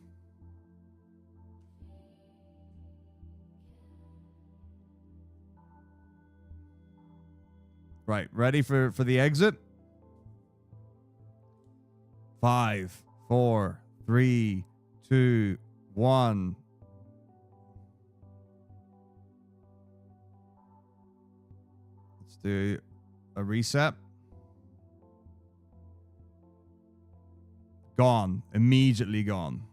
Right. Ready for the exit? 5, 4, 3, 2, 1. Let's do a reset. Gone. Immediately gone.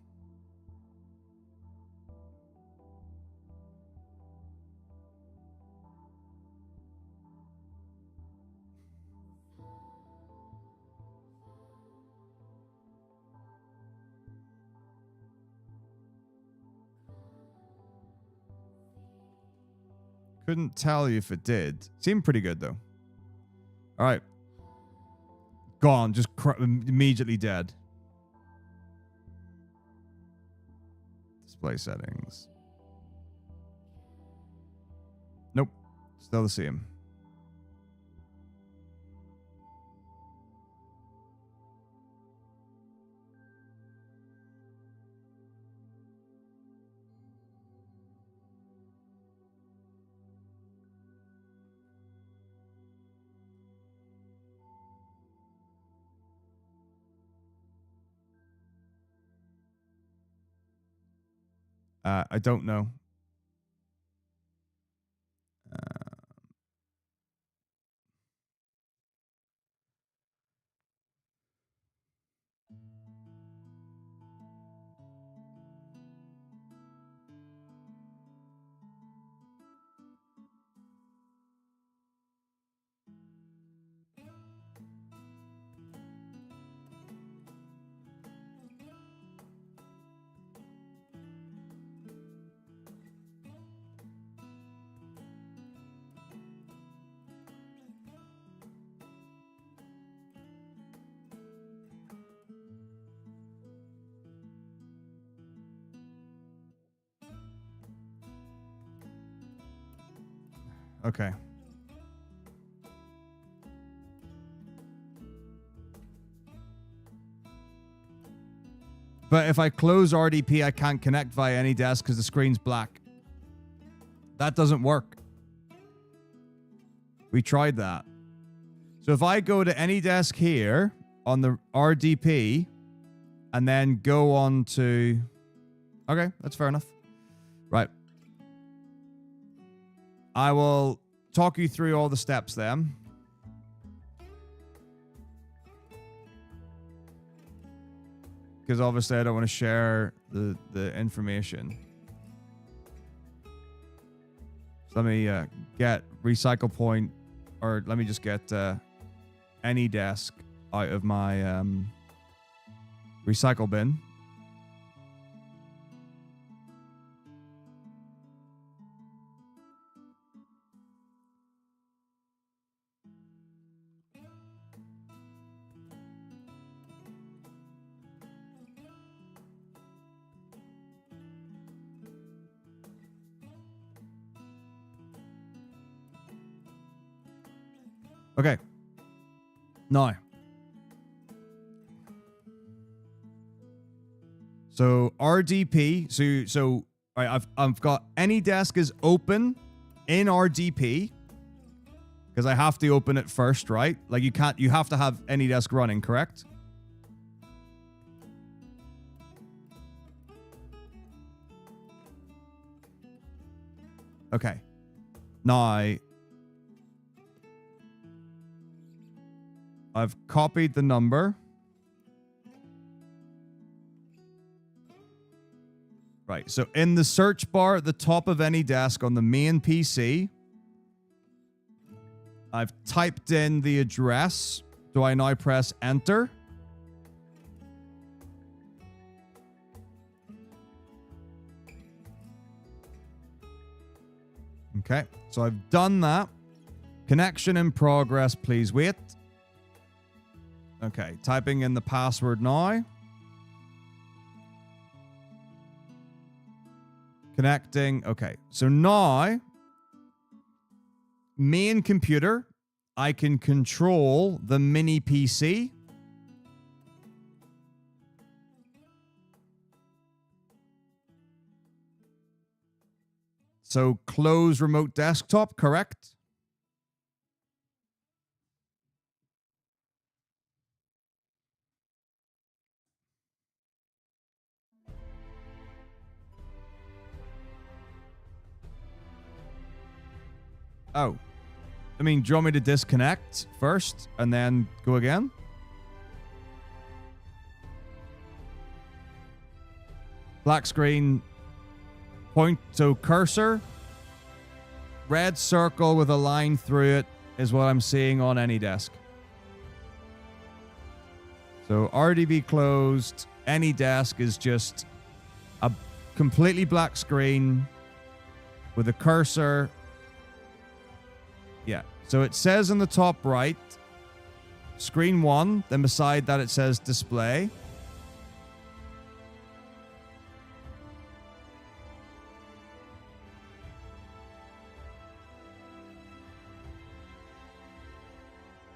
Couldn't tell you if it did. Seemed pretty good, though. All right. Gone. Just immediately dead. Display settings. Nope. Still the same. I don't know. Okay. But if I close RDP, I can't connect via any desk because the screen's black. That doesn't work. We tried that. So if I go to any desk here on the RDP and then go on to... Okay, that's fair enough. Right. I will talk you through all the steps then. Because obviously I don't want to share the information. So let me get recycle point, or let me just get any desk out of my recycle bin. Okay. Now. So RDP. So right, I've got any desk is open in RDP because I have to open it first, right? Like you have to have any desk running, correct? Okay. Now I've copied the number. Right, so in the search bar at the top of any desk on the main PC, I've typed in the address. Do I now press enter? Okay, so I've done that. Connection in progress, please wait. Okay, typing in the password now. Connecting. Okay, so now, main computer, I can control the mini PC. So close remote desktop, correct? Oh. I mean, do you want me to disconnect first and then go again? Black screen. Point. So cursor. Red circle with a line through it is what I'm seeing on any desk. So RDB closed. Any desk is just a completely black screen with a cursor. Yeah, so it says in the top right, screen 1, then beside that it says display.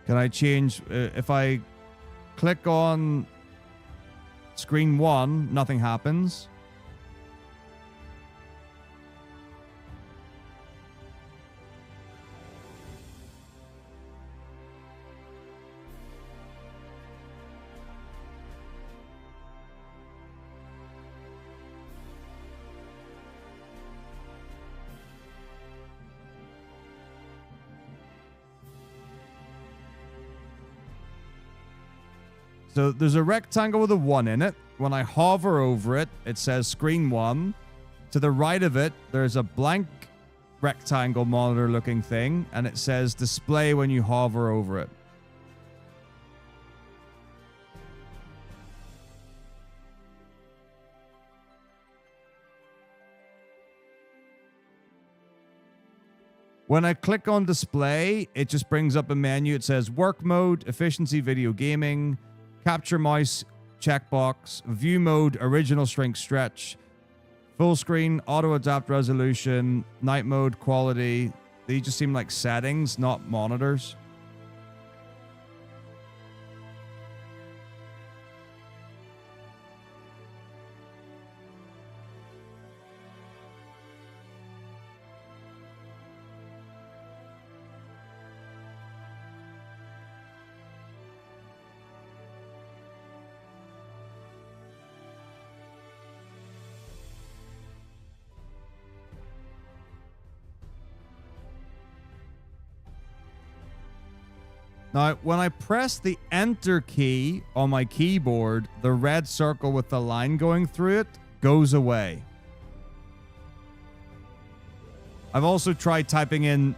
Can I change, if I click on screen 1, nothing happens. So there's a rectangle with a 1 in it. When I hover over it, it says screen 1. To the right of it, there's a blank rectangle monitor looking thing, and it says display when you hover over it. When I click on display, it just brings up a menu. It says work mode, efficiency video gaming, capture mouse, checkbox, view mode, original strength stretch, full screen, auto adapt resolution, night mode, quality. They just seem like settings, not monitors. Now, when I press the enter key on my keyboard, the red circle with the line going through it goes away. I've also tried typing in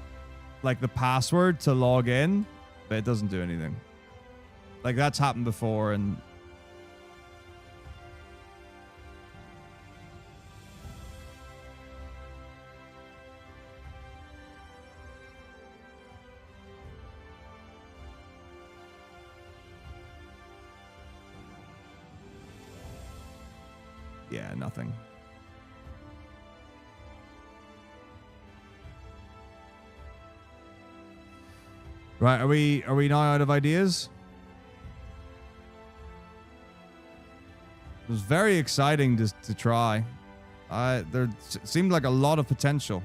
like the password to log in, but it doesn't do anything. Like that's happened before and yeah, nothing. Right, are we now out of ideas? It was very exciting to try. There seemed like a lot of potential.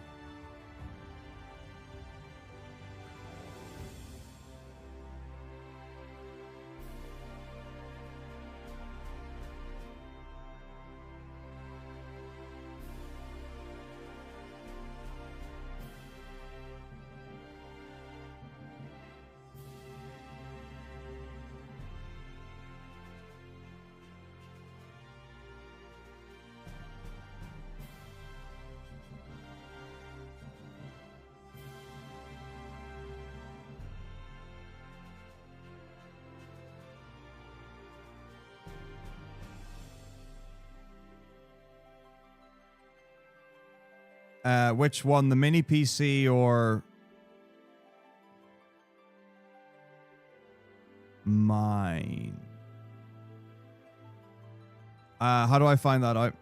Which one, the mini PC or mine? How do I find that out?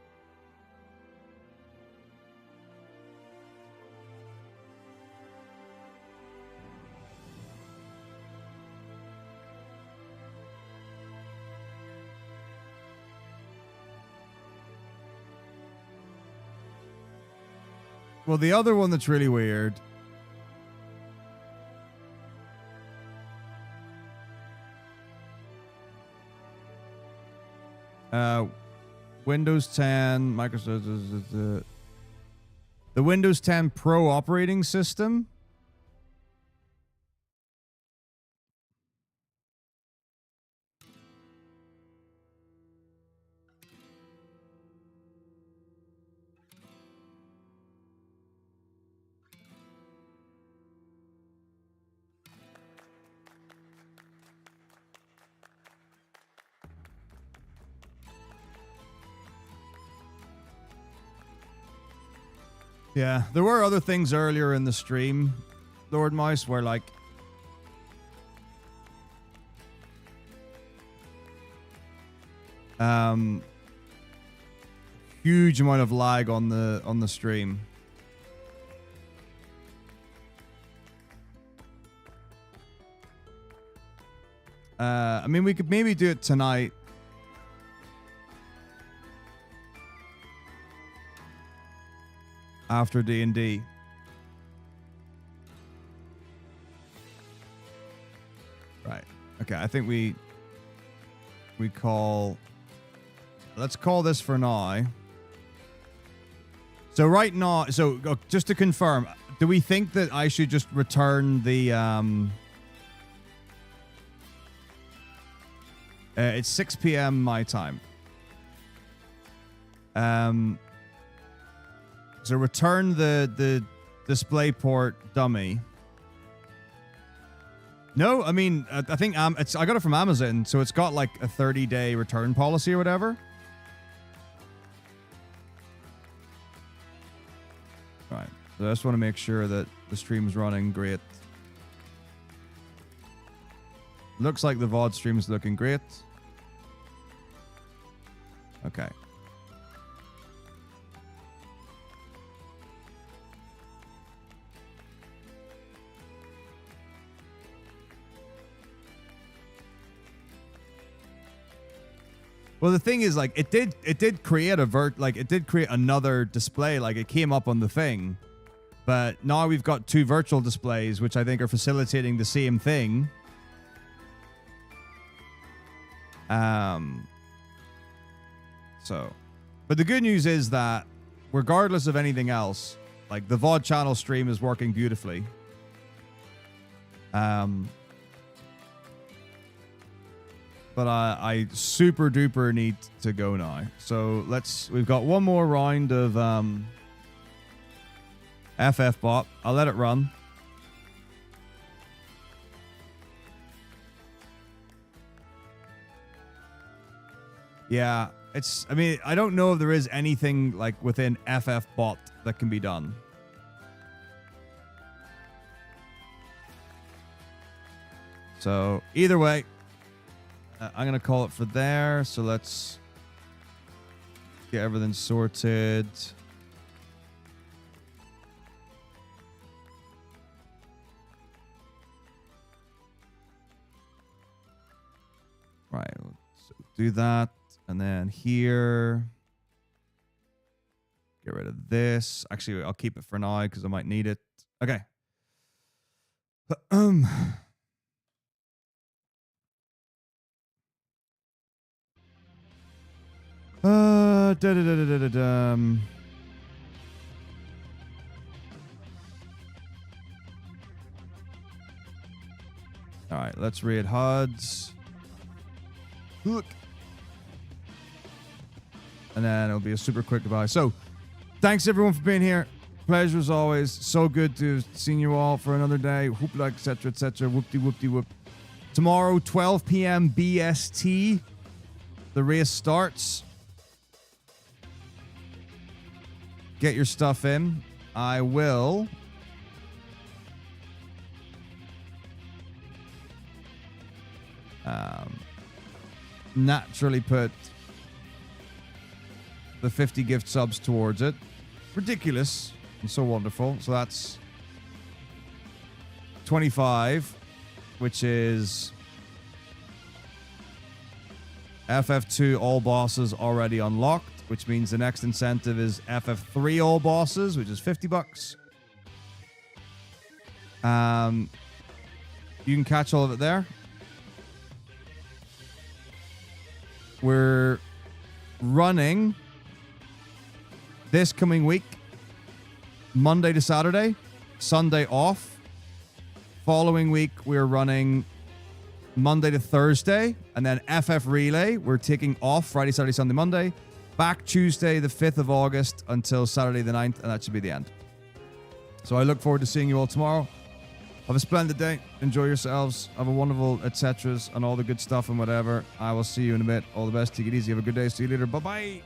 Well, the other one that's really weird. Windows 10, Microsoft, the Windows 10 Pro operating system. Yeah, there were other things earlier in the stream, Lord Mouse, where like huge amount of lag on the stream. I mean, we could maybe do it tonight. After D&D. Right. Okay, I think we call... Let's call this for now. So right now... So, just to confirm, do we think that I should just return the... it's 6 p.m. my time. So return the DisplayPort dummy. No, I mean, I think I got it from Amazon, so it's got like a 30-day return policy or whatever. All right, so I just want to make sure that the stream's running great. Looks like the VOD stream's looking great. Okay. Well, the thing is, like, it did create it did create another display, like it came up on the thing, but now we've got two virtual displays, which I think are facilitating the same thing. So, but the good news is that regardless of anything else, like the VOD channel stream is working beautifully. But I super duper need to go now. So we've got one more round of FF bot. I'll let it run. Yeah, I mean, I don't know if there is anything like within FF bot that can be done. So either way, I'm going to call it for there. So let's get everything sorted. Right. So do that. And then here, get rid of this. Actually, I'll keep it for now because I might need it. Okay. All right, let's read HUDs. Look. And then it'll be a super quick goodbye. So, thanks everyone for being here. Pleasure as always. So good to have seen you all for another day. Hoop like, etc., etc. Whoop-de whoop-de whoop. Tomorrow, 12 p.m. BST. The race starts. Get your stuff in. I will naturally put the 50 gift subs towards it. Ridiculous and so wonderful. So that's 25, which is FF2 all bosses already unlocked, which means the next incentive is FF3 all bosses, which is $50. You can catch all of it there. We're running this coming week, Monday to Saturday, Sunday off. Following week, we're running Monday to Thursday, and then FF Relay, we're taking off Friday, Saturday, Sunday, Monday. Back Tuesday, the 5th of August until Saturday the 9th, and that should be the end. So I look forward to seeing you all tomorrow. Have a splendid day. Enjoy yourselves. Have a wonderful etceteras and all the good stuff and whatever. I will see you in a bit. All the best. Take it easy. Have a good day. See you later. Bye-bye.